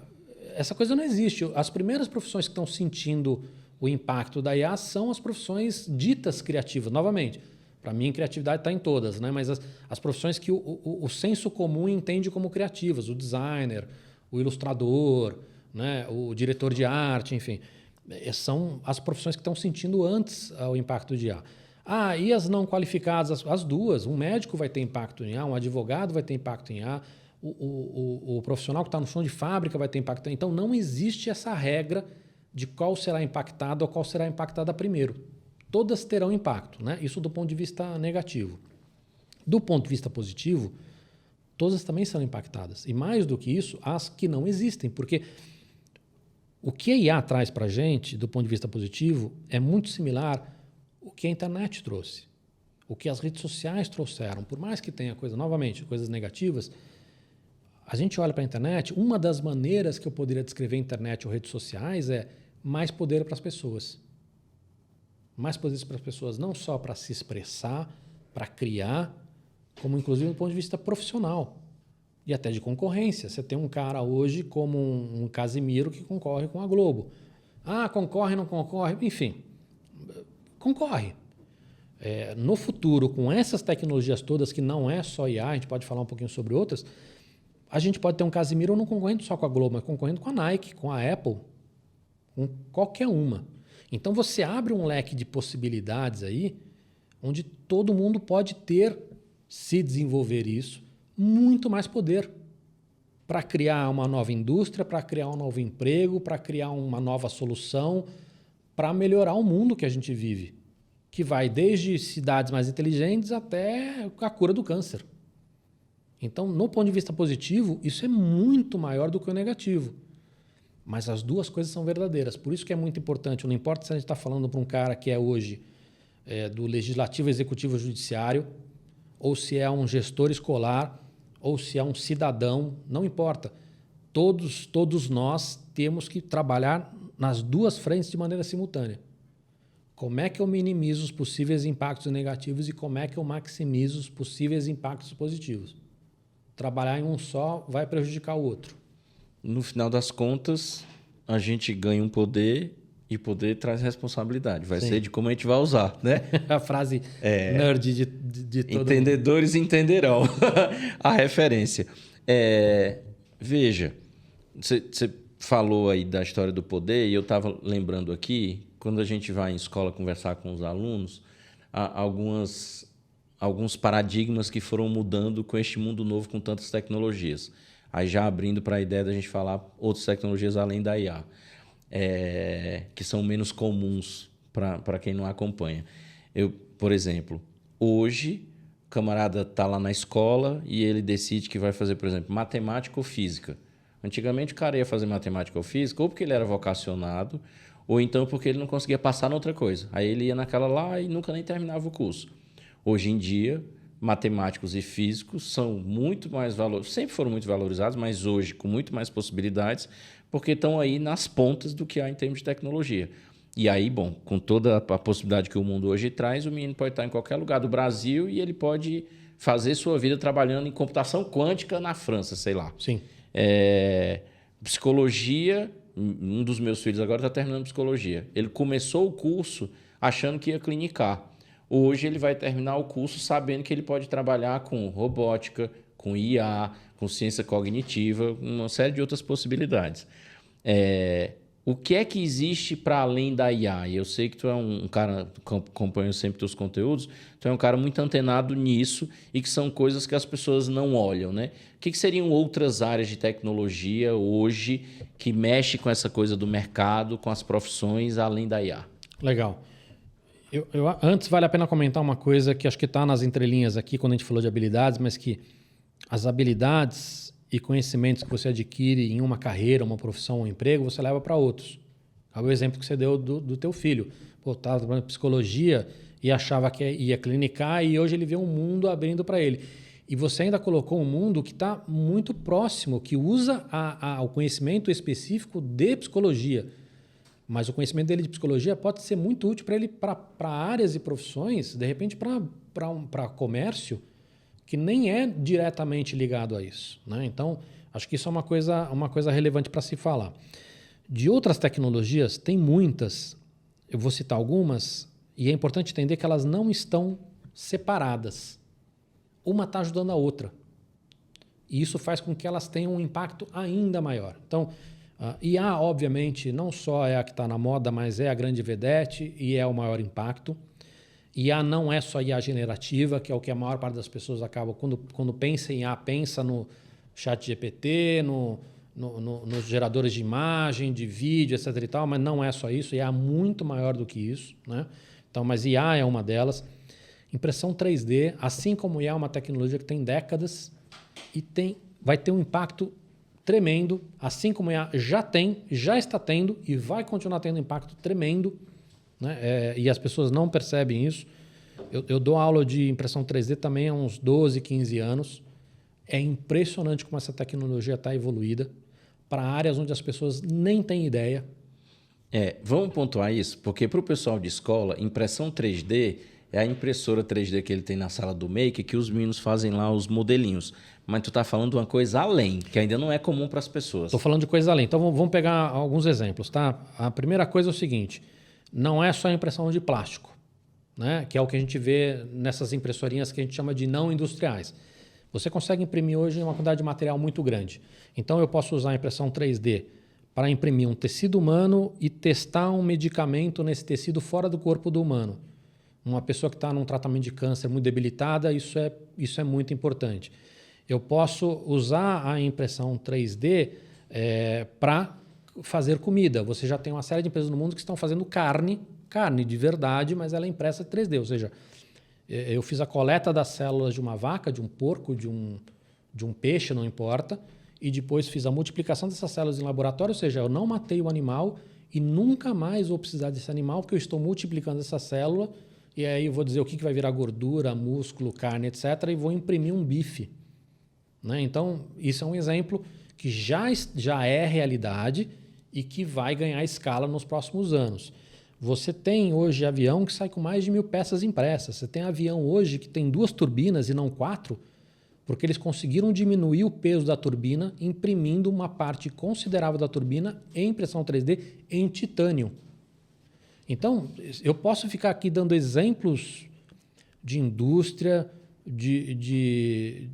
coisa não existe. As primeiras profissões que estão sentindo o impacto da IA são as profissões ditas criativas. Novamente, para mim, criatividade está em todas, né? Mas as profissões que o senso comum entende como criativas, o designer, o ilustrador, né? O diretor de arte, enfim, são as profissões que estão sentindo antes o impacto de IA. E as não qualificadas, as duas. Um médico vai ter impacto em IA, um advogado vai ter impacto em IA, o profissional que está no chão de fábrica vai ter impacto. Então, não existe essa regra de qual será impactado ou qual será impactada primeiro. Todas terão impacto, né? Isso do ponto de vista negativo. Do ponto de vista positivo, todas também serão impactadas. E mais do que isso, as que não existem. Porque o que a IA traz para a gente, do ponto de vista positivo, é muito similar ao que a internet trouxe. O que as redes sociais trouxeram. Por mais que tenha coisas negativas, a gente olha para a internet, uma das maneiras que eu poderia descrever a internet ou redes sociais é mais poder para as pessoas. Mais poder para as pessoas, não só para se expressar, para criar, como inclusive do ponto de vista profissional e até de concorrência. Você tem um cara hoje como um Casimiro que concorre com a Globo. Concorre, não concorre, enfim, concorre. No futuro, com essas tecnologias todas, que não é só IA, a gente pode falar um pouquinho sobre outras, a gente pode ter um Casimiro não concorrendo só com a Globo, mas concorrendo com a Nike, com a Apple, com qualquer uma. Então você abre um leque de possibilidades aí, onde todo mundo pode ter, se desenvolver isso, muito mais poder para criar uma nova indústria, para criar um novo emprego, para criar uma nova solução, para melhorar o mundo que a gente vive, que vai desde cidades mais inteligentes até a cura do câncer. Então, no ponto de vista positivo, isso é muito maior do que o negativo. Mas as duas coisas são verdadeiras. Por isso que é muito importante. Não importa se a gente está falando para um cara que é hoje do legislativo, executivo, judiciário, ou se é um gestor escolar, ou se é um cidadão, não importa. Todos nós temos que trabalhar nas duas frentes de maneira simultânea. Como é que eu minimizo os possíveis impactos negativos e como é que eu maximizo os possíveis impactos positivos? Trabalhar em um só vai prejudicar o outro.
No final das contas, a gente ganha um poder e poder traz responsabilidade. Vai ser de como a gente vai usar, né?
A frase nerd de todo
Entendedores entenderão a referência. Veja, você falou aí da história do poder e eu estava lembrando aqui, quando a gente vai em escola conversar com os alunos, há alguns paradigmas que foram mudando com este mundo novo, com tantas tecnologias. Aí já abrindo para a ideia da gente falar outras tecnologias além da IA, que são menos comuns para quem não acompanha. Por exemplo, hoje, o camarada está lá na escola e ele decide que vai fazer, por exemplo, matemática ou física. Antigamente, o cara ia fazer matemática ou física ou porque ele era vocacionado ou então porque ele não conseguia passar noutra coisa. Aí ele ia naquela lá e nunca nem terminava o curso. Hoje em dia, matemáticos e físicos são muito mais valorizados, sempre foram muito valorizados, mas hoje com muito mais possibilidades, porque estão aí nas pontas do que há em termos de tecnologia. E aí, bom, com toda a possibilidade que o mundo hoje traz, o menino pode estar em qualquer lugar do Brasil e ele pode fazer sua vida trabalhando em computação quântica na França, sei lá.
Sim.
Psicologia, um dos meus filhos agora está terminando psicologia. Ele começou o curso achando que ia clinicar. Hoje ele vai terminar o curso sabendo que ele pode trabalhar com robótica, com IA, com ciência cognitiva, uma série de outras possibilidades. O que é que existe para além da IA? E eu sei que tu é um cara, acompanho sempre teus conteúdos, tu é um cara muito antenado nisso e que são coisas que as pessoas não olham, né? O que seriam outras áreas de tecnologia hoje que mexe com essa coisa do mercado, com as profissões, além da IA?
Legal. Antes, vale a pena comentar uma coisa que acho que está nas entrelinhas aqui, quando a gente falou de habilidades, mas que as habilidades e conhecimentos que você adquire em uma carreira, uma profissão, um emprego, você leva para outros. É o exemplo que você deu do teu filho. Pô, estava trabalhando em psicologia e achava que ia clinicar e hoje ele vê um mundo abrindo para ele. E você ainda colocou um mundo que está muito próximo, que usa o conhecimento específico de psicologia. Mas o conhecimento dele de psicologia pode ser muito útil para ele para áreas e profissões, de repente para comércio, que nem é diretamente ligado a isso, né? Então, acho que isso é uma coisa relevante para se falar. De outras tecnologias, tem muitas, eu vou citar algumas, e é importante entender que elas não estão separadas. Uma está ajudando a outra. E isso faz com que elas tenham um impacto ainda maior. Então, IA, obviamente, não só é a que está na moda, mas é a grande vedete e é o maior impacto. IA não é só IA generativa, que é o que a maior parte das pessoas acaba, quando pensa em IA, pensa no chat GPT, nos geradores de imagem, de vídeo, etc. e tal, mas não é só isso, IA é muito maior do que isso, né? Então, mas IA é uma delas. Impressão 3D, assim como IA é uma tecnologia que tem décadas e vai ter um impacto tremendo, assim como IA já está tendo e vai continuar tendo impacto tremendo, né? E as pessoas não percebem isso. Eu dou aula de impressão 3D também há uns 12, 15 anos. É impressionante como essa tecnologia está evoluída para áreas onde as pessoas nem têm ideia.
Vamos pontuar isso, porque para o pessoal de escola, impressão 3D é a impressora 3D que ele tem na sala do Maker, que os meninos fazem lá os modelinhos. Mas tu está falando de uma coisa além, que ainda não é comum para as pessoas.
Estou falando de coisa além. Então vamos pegar alguns exemplos, tá? A primeira coisa é o seguinte: não é só a impressão de plástico, né? Que é o que a gente vê nessas impressorinhas que a gente chama de não industriais. Você consegue imprimir hoje uma quantidade de material muito grande. Então eu posso usar a impressão 3D para imprimir um tecido humano e testar um medicamento nesse tecido fora do corpo do humano. Uma pessoa que está num tratamento de câncer muito debilitada, isso é muito importante. Eu posso usar a impressão 3D para fazer comida. Você já tem uma série de empresas no mundo que estão fazendo carne de verdade, mas ela é impressa 3D. Ou seja, eu fiz a coleta das células de uma vaca, de um porco, de um peixe, não importa, e depois fiz a multiplicação dessas células em laboratório, ou seja, eu não matei o animal e nunca mais vou precisar desse animal, porque eu estou multiplicando essa célula, e aí eu vou dizer o que vai virar gordura, músculo, carne, etc., e vou imprimir um bife. Né? Então, isso é um exemplo que já é realidade e que vai ganhar escala nos próximos anos. Você tem hoje avião que sai com mais de 1.000 peças impressas. Você tem avião hoje que tem 2 turbinas e não 4, porque eles conseguiram diminuir o peso da turbina, imprimindo uma parte considerável da turbina em impressão 3D em titânio. Então, eu posso ficar aqui dando exemplos de indústria, de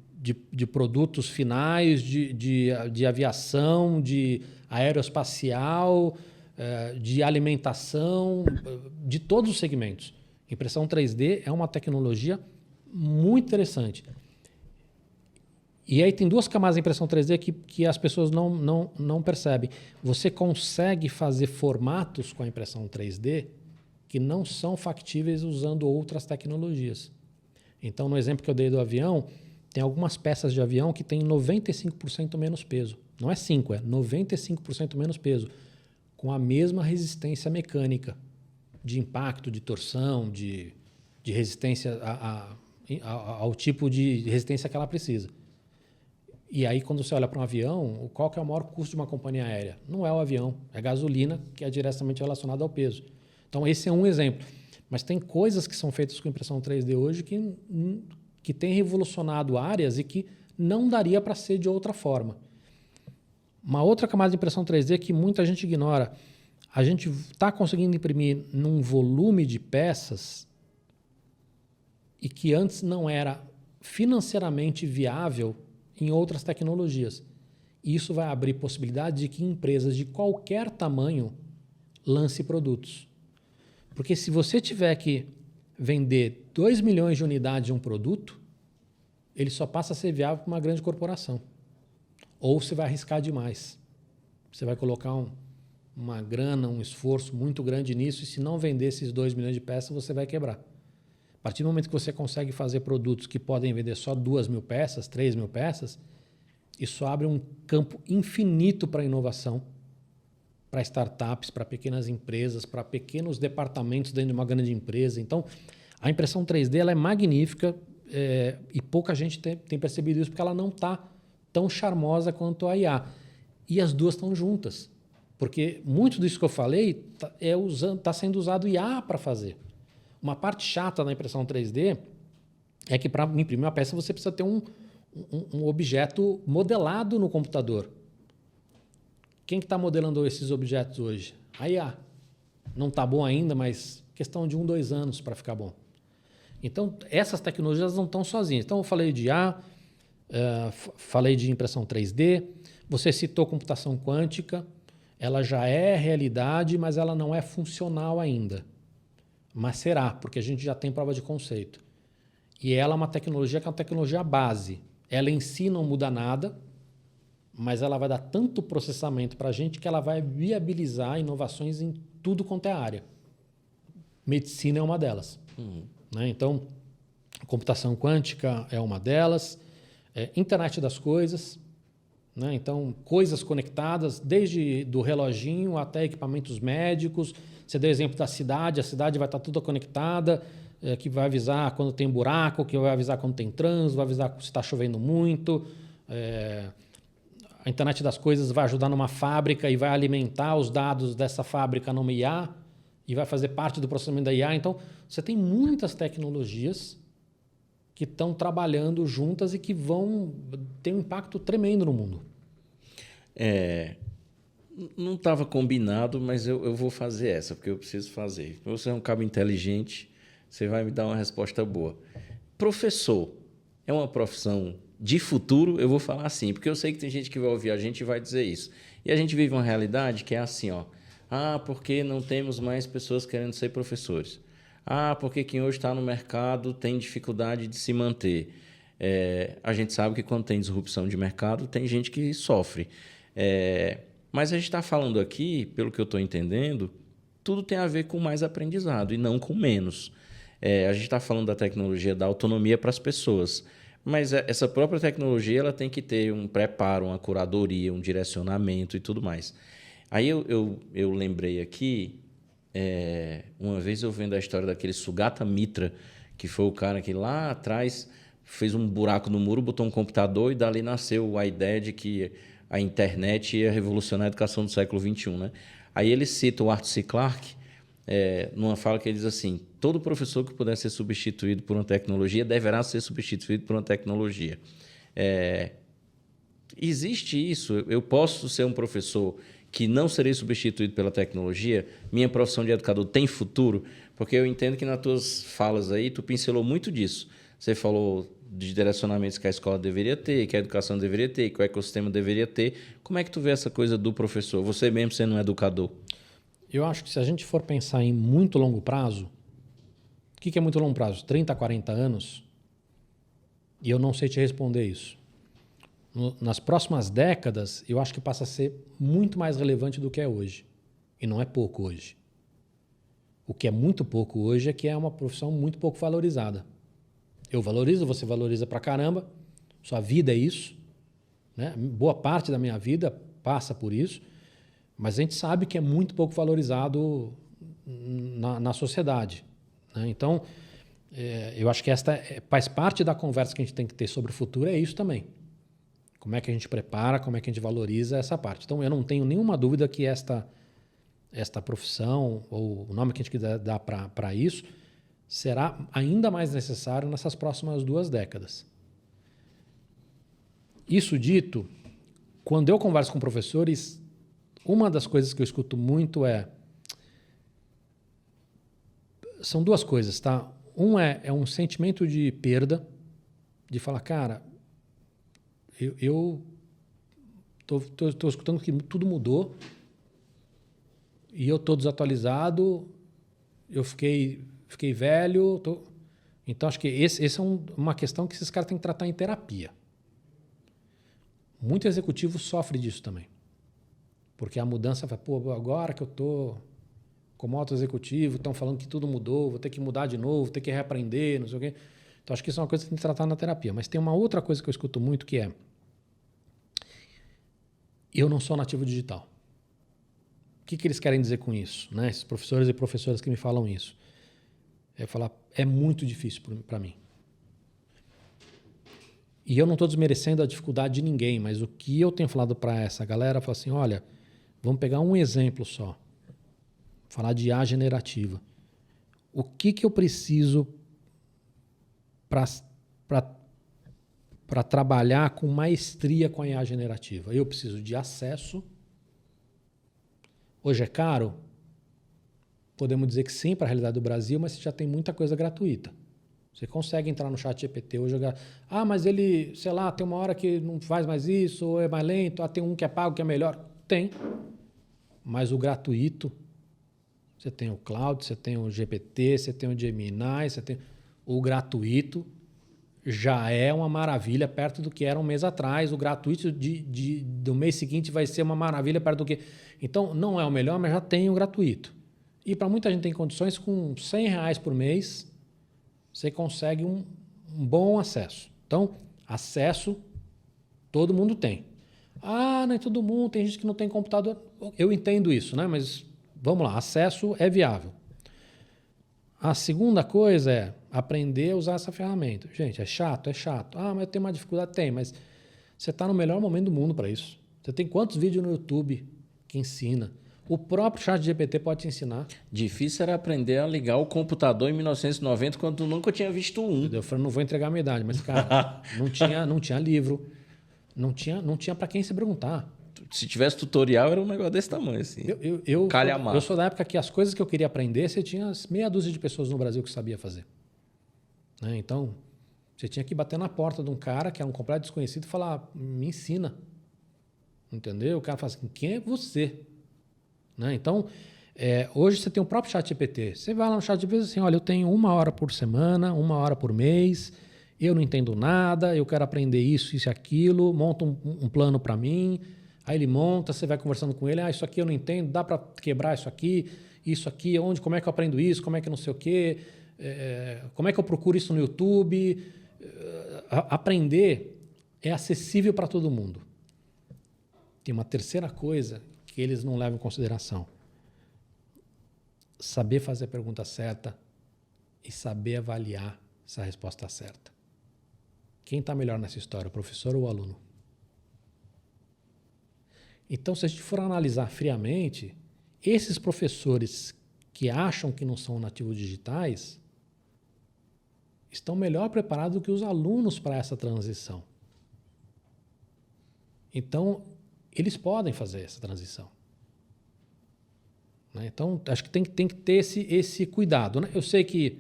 produtos finais, de aviação, de aeroespacial, de alimentação, de todos os segmentos. Impressão 3D é uma tecnologia muito interessante. E aí tem duas camadas de impressão 3D que as pessoas não percebem. Você consegue fazer formatos com a impressão 3D que não são factíveis usando outras tecnologias. Então, no exemplo que eu dei do avião, tem algumas peças de avião que têm 95% menos peso. Não é 5%, é 95% menos peso, com a mesma resistência mecânica de impacto, de torção, de resistência ao tipo de resistência que ela precisa. E aí, quando você olha para um avião, qual que é o maior custo de uma companhia aérea? Não é o avião, é a gasolina, que é diretamente relacionada ao peso. Então, esse é um exemplo. Mas tem coisas que são feitas com impressão 3D hoje que têm revolucionado áreas e que não daria para ser de outra forma. Uma outra camada de impressão 3D que muita gente ignora. A gente está conseguindo imprimir num volume de peças e que antes não era financeiramente viável em outras tecnologias. E isso vai abrir possibilidade de que empresas de qualquer tamanho lancem produtos. Porque se você tiver que vender 2 milhões de unidades de um produto, ele só passa a ser viável para uma grande corporação. Ou você vai arriscar demais. Você vai colocar uma grana, um esforço muito grande nisso, e se não vender esses 2 milhões de peças, você vai quebrar. A partir do momento que você consegue fazer produtos que podem vender só 2 mil peças, 3 mil peças, isso abre um campo infinito para inovação, para startups, para pequenas empresas, para pequenos departamentos dentro de uma grande empresa. Então, a impressão 3D ela é magnífica e pouca gente tem percebido isso porque ela não está tão charmosa quanto a IA. E as duas estão juntas, porque muito disso que eu falei está sendo usado IA para fazer. Uma parte chata da impressão 3D é que para imprimir uma peça você precisa ter um objeto modelado no computador. Quem que está modelando esses objetos hoje? A IA. Não está bom ainda, mas questão de 1, 2 anos para ficar bom. Então, essas tecnologias não estão sozinhas. Então, eu falei de IA, falei de impressão 3D, você citou computação quântica, ela já é realidade, mas ela não é funcional ainda. Mas será, porque a gente já tem prova de conceito. E ela é uma tecnologia que é uma tecnologia base. Ela em si não muda nada, mas ela vai dar tanto processamento para a gente que ela vai viabilizar inovações em tudo quanto é área. Medicina é uma delas. Né? Então, computação quântica é uma delas. Internet das coisas. Né? Então, coisas conectadas, desde do reloginho até equipamentos médicos. Você deu o exemplo da cidade, a cidade vai estar toda conectada, que vai avisar quando tem buraco, que vai avisar quando tem trânsito, vai avisar se está chovendo muito. A internet das coisas vai ajudar numa fábrica e vai alimentar os dados dessa fábrica numa IA e vai fazer parte do processamento da IA. Então, você tem muitas tecnologias que estão trabalhando juntas e que vão ter um impacto tremendo no mundo.
Não estava combinado, mas eu vou fazer essa, porque eu preciso fazer. Você é um cabo inteligente, você vai me dar uma resposta boa. Professor é uma profissão de futuro? Eu vou falar assim, porque eu sei que tem gente que vai ouvir a gente e vai dizer isso. E a gente vive uma realidade que é assim, ó. Porque não temos mais pessoas querendo ser professores. Porque quem hoje está no mercado tem dificuldade de se manter. A gente sabe que quando tem disrupção de mercado, tem gente que sofre. Mas a gente está falando aqui, pelo que eu estou entendendo, tudo tem a ver com mais aprendizado e não com menos. A gente está falando da tecnologia da autonomia para as pessoas, mas essa própria tecnologia ela tem que ter um preparo, uma curadoria, um direcionamento e tudo mais. Aí eu lembrei aqui, uma vez eu vendo a história daquele Sugata Mitra, que foi o cara que lá atrás fez um buraco no muro, botou um computador e dali nasceu a ideia de que a internet ia revolucionar a educação do século XXI. Né? Aí ele cita o Arthur C. Clarke, numa fala que ele diz assim: todo professor que puder ser substituído por uma tecnologia deverá ser substituído por uma tecnologia. Existe isso? Eu posso ser um professor que não serei substituído pela tecnologia? Minha profissão de educador tem futuro? Porque eu entendo que nas tuas falas aí, tu pincelou muito disso. Você falou de direcionamentos que a escola deveria ter, que a educação deveria ter, que o ecossistema deveria ter. Como é que tu vê essa coisa do professor? Você mesmo sendo um educador.
Eu acho que se a gente for pensar em muito longo prazo, o que é muito longo prazo? 30, 40 anos? E eu não sei te responder isso. Nas próximas décadas, eu acho que passa a ser muito mais relevante do que é hoje. E não é pouco hoje. O que é muito pouco hoje é que é uma profissão muito pouco valorizada. Eu valorizo, você valoriza pra caramba, sua vida é isso, né? Boa parte da minha vida passa por isso, mas a gente sabe que é muito pouco valorizado na sociedade, né? Então, eu acho que esta faz parte da conversa que a gente tem que ter sobre o futuro, é isso também. Como é que a gente prepara, como é que a gente valoriza essa parte. Então, eu não tenho nenhuma dúvida que esta profissão, ou o nome que a gente quiser dar para isso, será ainda mais necessário nessas próximas 2 décadas. Isso dito, quando eu converso com professores, uma das coisas que eu escuto muito são 2 coisas, tá? Um é um sentimento de perda, de falar, cara, eu tô escutando que tudo mudou e eu tô desatualizado, eu fiquei velho. Então, acho que esse é uma questão que esses caras têm que tratar em terapia. Muito executivo sofre disso também. Porque a mudança vai, agora que eu tô como alto executivo, estão falando que tudo mudou, vou ter que mudar de novo, vou ter que reaprender, não sei o quê. Então, acho que isso é uma coisa que tem que tratar na terapia. Mas tem uma outra coisa que eu escuto muito que é: eu não sou nativo digital. O que eles querem dizer com isso, né? Esses professores e professoras que me falam isso. É falar, é muito difícil para mim. E eu não estou desmerecendo a dificuldade de ninguém, mas o que eu tenho falado para essa galera, falar assim, olha, vamos pegar um exemplo só. Falar de IA generativa. O que eu preciso para trabalhar com maestria com a IA generativa? Eu preciso de acesso. Hoje é caro? Podemos dizer que sim para a realidade do Brasil, mas você já tem muita coisa gratuita. Você consegue entrar no chat GPT hoje. Mas ele, sei lá, tem uma hora que não faz mais isso, ou é mais lento, tem um que é pago, que é melhor. Tem. Mas o gratuito, você tem o Cloud, você tem o GPT, você tem o Gemini, você tem o gratuito, já é uma maravilha perto do que era um mês atrás. O gratuito do mês seguinte vai ser uma maravilha perto do que... Então, não é o melhor, mas já tem o gratuito. E para muita gente tem condições, com R$100 por mês, você consegue um bom acesso. Então, acesso todo mundo tem. Nem todo mundo, tem gente que não tem computador. Eu entendo isso, né? Mas vamos lá, acesso é viável. A segunda coisa é aprender a usar essa ferramenta. Gente, é chato? É chato. Mas eu tenho uma dificuldade? Tem, mas você está no melhor momento do mundo para isso. Você tem quantos vídeos no YouTube que ensina? O próprio ChatGPT pode te ensinar.
Difícil era aprender a ligar o computador em 1990 quando tu nunca tinha visto um.
Eu falei, não vou entregar a minha idade, mas, cara, não tinha livro, não tinha para quem se perguntar.
Se tivesse tutorial, era um negócio desse tamanho, assim.
Eu sou da época que as coisas que eu queria aprender, você tinha meia dúzia de pessoas no Brasil que sabia fazer. Né? Então, você tinha que bater na porta de um cara que era um completo desconhecido e falar, me ensina. Entendeu? O cara fala assim, quem é você? Né? Então, hoje você tem o próprio ChatGPT. Você vai lá no ChatGPT e diz assim, olha, eu tenho 1 hora por semana, 1 hora por mês, eu não entendo nada, eu quero aprender isso e aquilo, monta um plano para mim. Aí ele monta, você vai conversando com ele, isso aqui eu não entendo, dá para quebrar isso aqui, onde, como é que eu aprendo isso, como é que não sei o quê, como é que eu procuro isso no YouTube. Aprender é acessível para todo mundo. Tem uma terceira coisa que eles não levam em consideração. Saber fazer a pergunta certa e saber avaliar se a resposta está certa. Quem está melhor nessa história, o professor ou o aluno? Então, se a gente for analisar friamente, esses professores que acham que não são nativos digitais estão melhor preparados do que os alunos para essa transição. Então, eles podem fazer essa transição. Né? Então, acho que tem que ter esse cuidado. Né? Eu sei que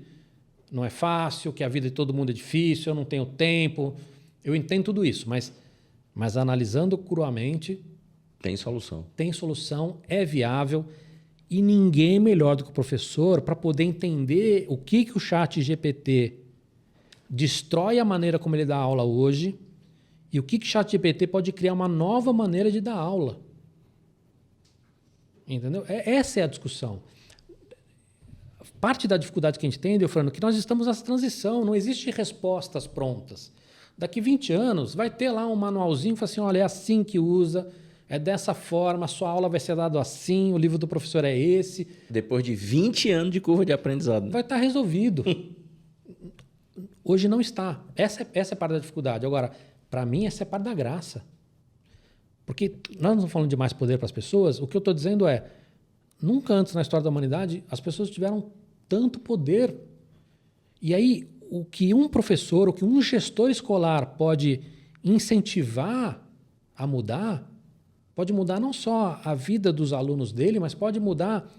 não é fácil, que a vida de todo mundo é difícil, eu não tenho tempo, eu entendo tudo isso, mas analisando cruamente...
Tem solução.
Tem solução, é viável, e ninguém melhor do que o professor para poder entender o que o ChatGPT destrói a maneira como ele dá aula hoje e o que o ChatGPT pode criar uma nova maneira de dar aula. Entendeu? Essa é a discussão. Parte da dificuldade que a gente tem, Delfrano, é que nós estamos nessa transição, não existe respostas prontas. Daqui 20 anos vai ter lá um manualzinho que fala assim, olha, é assim que usa, é dessa forma, a sua aula vai ser dada assim, o livro do professor é esse.
Depois de 20 anos de curva de aprendizado.
Vai estar resolvido. Hoje não está. Essa é parte da dificuldade. Agora, para mim, essa é parte da graça. Porque nós não estamos falando de mais poder para as pessoas, o que eu estou dizendo é, nunca antes na história da humanidade as pessoas tiveram tanto poder. E aí, o que um professor, o que um gestor escolar pode incentivar a mudar, pode mudar não só a vida dos alunos dele, mas pode mudar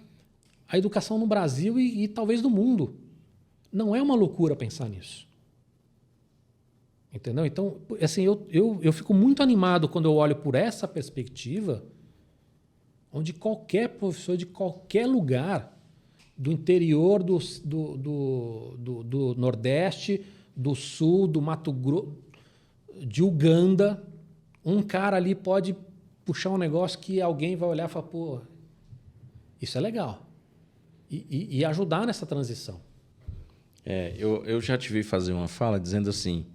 a educação no Brasil e talvez no mundo. Não é uma loucura pensar nisso. Entendeu? Então, assim, eu fico muito animado quando eu olho por essa perspectiva, onde qualquer professor de qualquer lugar, do interior do Nordeste, do Sul, do Mato Grosso, de Uganda, um cara ali pode puxar um negócio que alguém vai olhar e falar, pô, isso é legal. E ajudar nessa transição.
Eu já te vi fazer uma fala dizendo assim,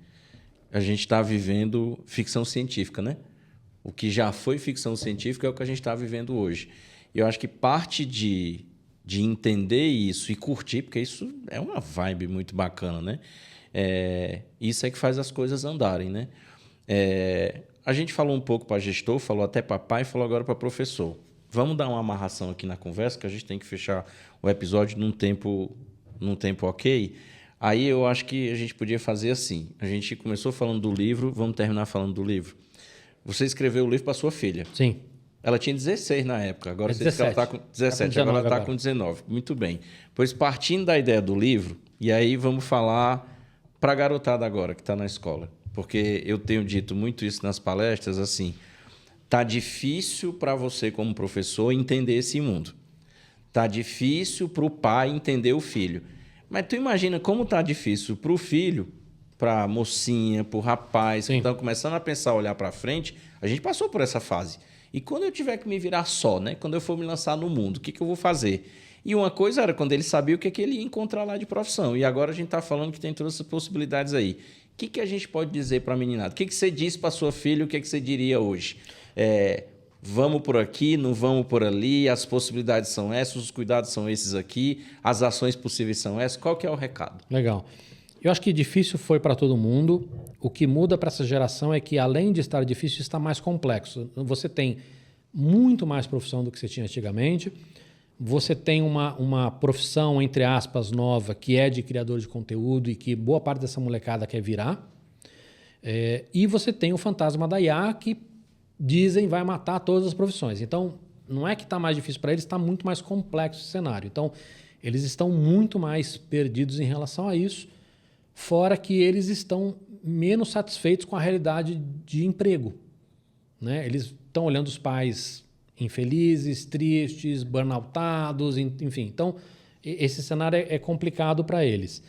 a gente está vivendo ficção científica, né? O que já foi ficção científica é o que a gente está vivendo hoje. E eu acho que parte de entender isso e curtir, porque isso é uma vibe muito bacana, né? Isso é que faz as coisas andarem, né? A gente falou um pouco para gestor, falou até para pai, falou agora para professor. Vamos dar uma amarração aqui na conversa, que a gente tem que fechar o episódio num tempo ok. Aí eu acho que a gente podia fazer assim. A gente começou falando do livro, vamos terminar falando do livro. Você escreveu o livro para sua filha.
Sim.
Ela tinha 16 na época, agora você
17.
disse que ela está com 17, agora ela está com 19. Muito bem. Pois partindo da ideia do livro, e aí vamos falar para a garotada agora que está na escola. Porque eu tenho dito muito isso nas palestras, assim, tá difícil para você como professor entender esse mundo. Tá difícil para o pai entender o filho. Mas tu imagina como tá difícil para o filho, para a mocinha, para o rapaz,
Sim.
que estão começando a pensar, olhar para frente. A gente passou por essa fase. E quando eu tiver que me virar só, né? Quando eu for me lançar no mundo, o que eu vou fazer? E uma coisa era quando ele sabia o que ele ia encontrar lá de profissão. E agora a gente está falando que tem todas essas possibilidades aí. O que a gente pode dizer para a meninada? O que você disse para sua filha? O que você diria hoje? Vamos por aqui, não vamos por ali, as possibilidades são essas, os cuidados são esses aqui, as ações possíveis são essas. Qual que é o recado?
Legal. Eu acho que difícil foi para todo mundo. O que muda para essa geração é que, além de estar difícil, está mais complexo. Você tem muito mais profissão do que você tinha antigamente. Você tem uma profissão, entre aspas, nova, que é de criador de conteúdo e que boa parte dessa molecada quer virar. E você tem o fantasma da IA, que dizem vai matar todas as profissões. Então, não é que está mais difícil para eles, está muito mais complexo o cenário. Então, eles estão muito mais perdidos em relação a isso, fora que eles estão menos satisfeitos com a realidade de emprego. Né? Eles estão olhando os pais infelizes, tristes, burnoutados, enfim. Então, esse cenário é complicado para eles.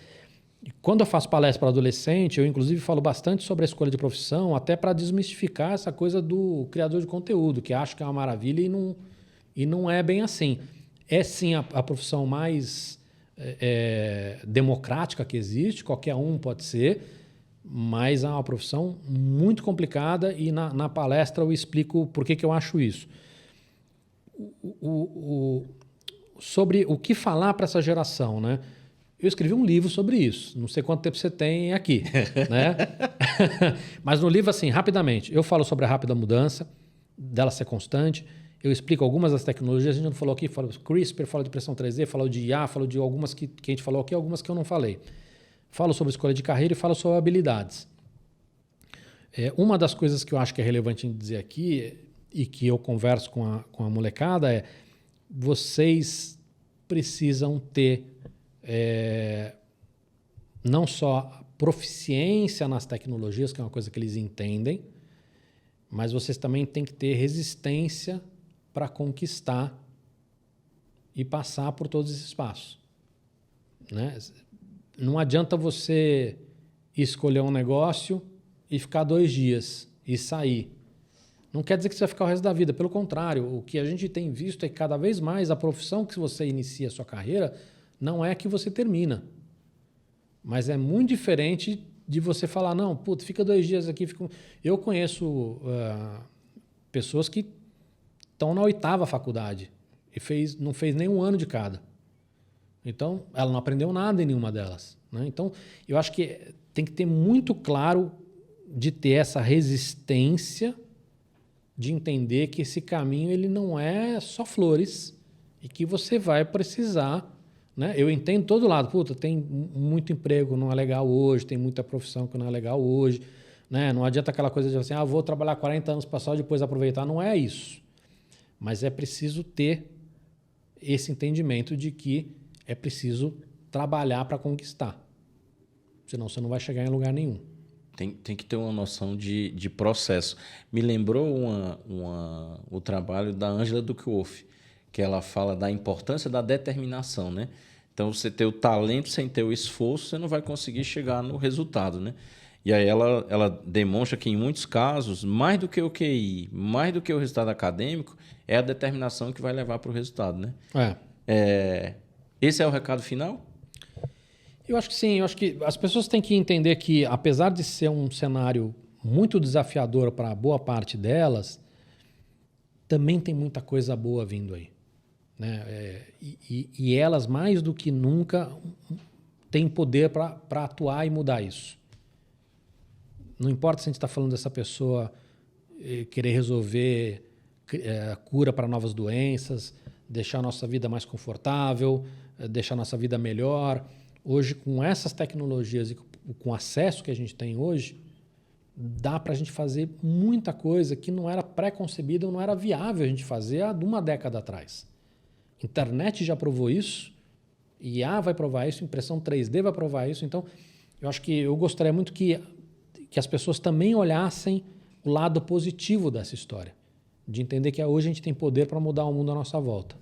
Quando eu faço palestra para adolescente, eu inclusive falo bastante sobre a escolha de profissão, até para desmistificar essa coisa do criador de conteúdo, que acho que é uma maravilha e não é bem assim. É sim a profissão mais democrática que existe, qualquer um pode ser, mas é uma profissão muito complicada e na palestra eu explico por que eu acho isso. Sobre o que falar para essa geração, né? Eu escrevi um livro sobre isso. Não sei quanto tempo você tem aqui, né? Mas no livro, assim, rapidamente, eu falo sobre a rápida mudança, dela ser constante. Eu explico algumas das tecnologias. A gente não falou aqui, falou de CRISPR, falou de impressão 3D, falou de IA, falou de algumas que a gente falou aqui, algumas que eu não falei. Falo sobre escolha de carreira e falo sobre habilidades. Uma das coisas que eu acho que é relevante dizer aqui e que eu converso com a molecada é vocês precisam ter não só proficiência nas tecnologias, que é uma coisa que eles entendem, mas vocês também têm que ter resistência para conquistar e passar por todos esses passos. Né? Não adianta você escolher um negócio e ficar 2 dias e sair. Não quer dizer que você vai ficar o resto da vida. Pelo contrário, o que a gente tem visto é que cada vez mais a profissão que você inicia a sua carreira não é a que você termina. Mas é muito diferente de você falar, não, puta, fica 2 dias aqui. Eu conheço pessoas que estão na 8ª faculdade e não fez nem 1 ano de cada. Então, ela não aprendeu nada em nenhuma delas. Né? Então, eu acho que tem que ter muito claro de ter essa resistência de entender que esse caminho ele não é só flores e que você vai precisar. Né? Eu entendo todo lado. Puta, tem muito emprego, não é legal hoje, tem muita profissão que não é legal hoje. Né? Não adianta aquela coisa de assim, vou trabalhar 40 anos para só depois aproveitar. Não é isso. Mas é preciso ter esse entendimento de que é preciso trabalhar para conquistar. Senão você não vai chegar em lugar nenhum.
Tem que ter uma noção de processo. Me lembrou o trabalho da Angela Duckworth, que ela fala da importância da determinação, né? Então, você ter o talento sem ter o esforço, você não vai conseguir chegar no resultado, né? E aí ela demonstra que, em muitos casos, mais do que o QI, mais do que o resultado acadêmico, é a determinação que vai levar para o resultado, né? Esse é o recado final?
Eu acho que sim. Eu acho que as pessoas têm que entender que, apesar de ser um cenário muito desafiador para boa parte delas, também tem muita coisa boa vindo aí. Né? E elas, mais do que nunca, têm poder para atuar e mudar isso. Não importa se a gente está falando dessa pessoa querer resolver cura para novas doenças, deixar a nossa vida mais confortável, deixar a nossa vida melhor. Hoje, com essas tecnologias e com o acesso que a gente tem hoje, dá para a gente fazer muita coisa que não era pré-concebida ou não era viável a gente fazer há 1 década atrás. Internet já provou isso, IA vai provar isso, impressão 3D vai provar isso. Então, eu acho que eu gostaria muito que as pessoas também olhassem o lado positivo dessa história, de entender que hoje a gente tem poder para mudar o mundo à nossa volta.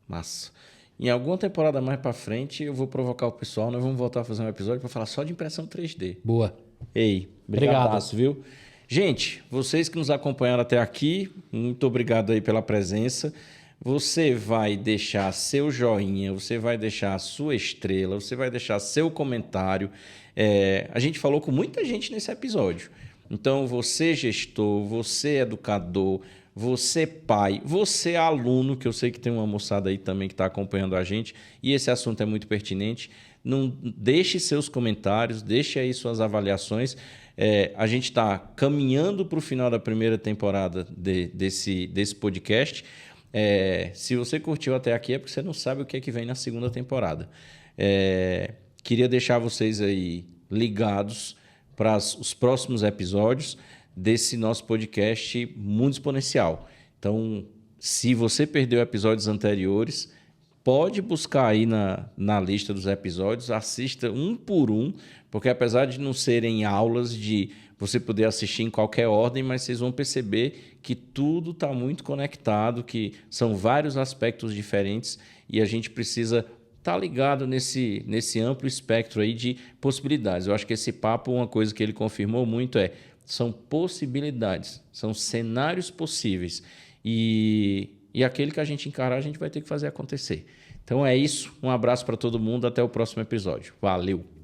Massa. Em alguma temporada mais para frente, eu vou provocar o pessoal, nós vamos voltar a fazer um episódio para falar só de impressão 3D.
Boa.
Ei, obrigado, viu? Gente, vocês que nos acompanharam até aqui, muito obrigado aí pela presença. Você vai deixar seu joinha, você vai deixar a sua estrela, você vai deixar seu comentário. A gente falou com muita gente nesse episódio. Então, você gestor, você educador, você pai, você aluno, que eu sei que tem uma moçada aí também que está acompanhando a gente, e esse assunto é muito pertinente. Não deixe seus comentários, deixe aí suas avaliações. A gente está caminhando para o final da primeira temporada desse podcast. Se você curtiu até aqui é porque você não sabe o que é que vem na segunda temporada. Queria deixar vocês aí ligados para os próximos episódios desse nosso podcast Mundo Exponencial. Então, se você perdeu episódios anteriores, pode buscar aí na lista dos episódios, assista um por um, porque apesar de não serem aulas de você poder assistir em qualquer ordem, mas vocês vão perceber que tudo está muito conectado, que são vários aspectos diferentes e a gente precisa estar ligado nesse amplo espectro aí de possibilidades. Eu acho que esse papo, uma coisa que ele confirmou muito são possibilidades, são cenários possíveis. E aquele que a gente encarar, a gente vai ter que fazer acontecer. Então é isso. Um abraço para todo mundo. Até o próximo episódio. Valeu!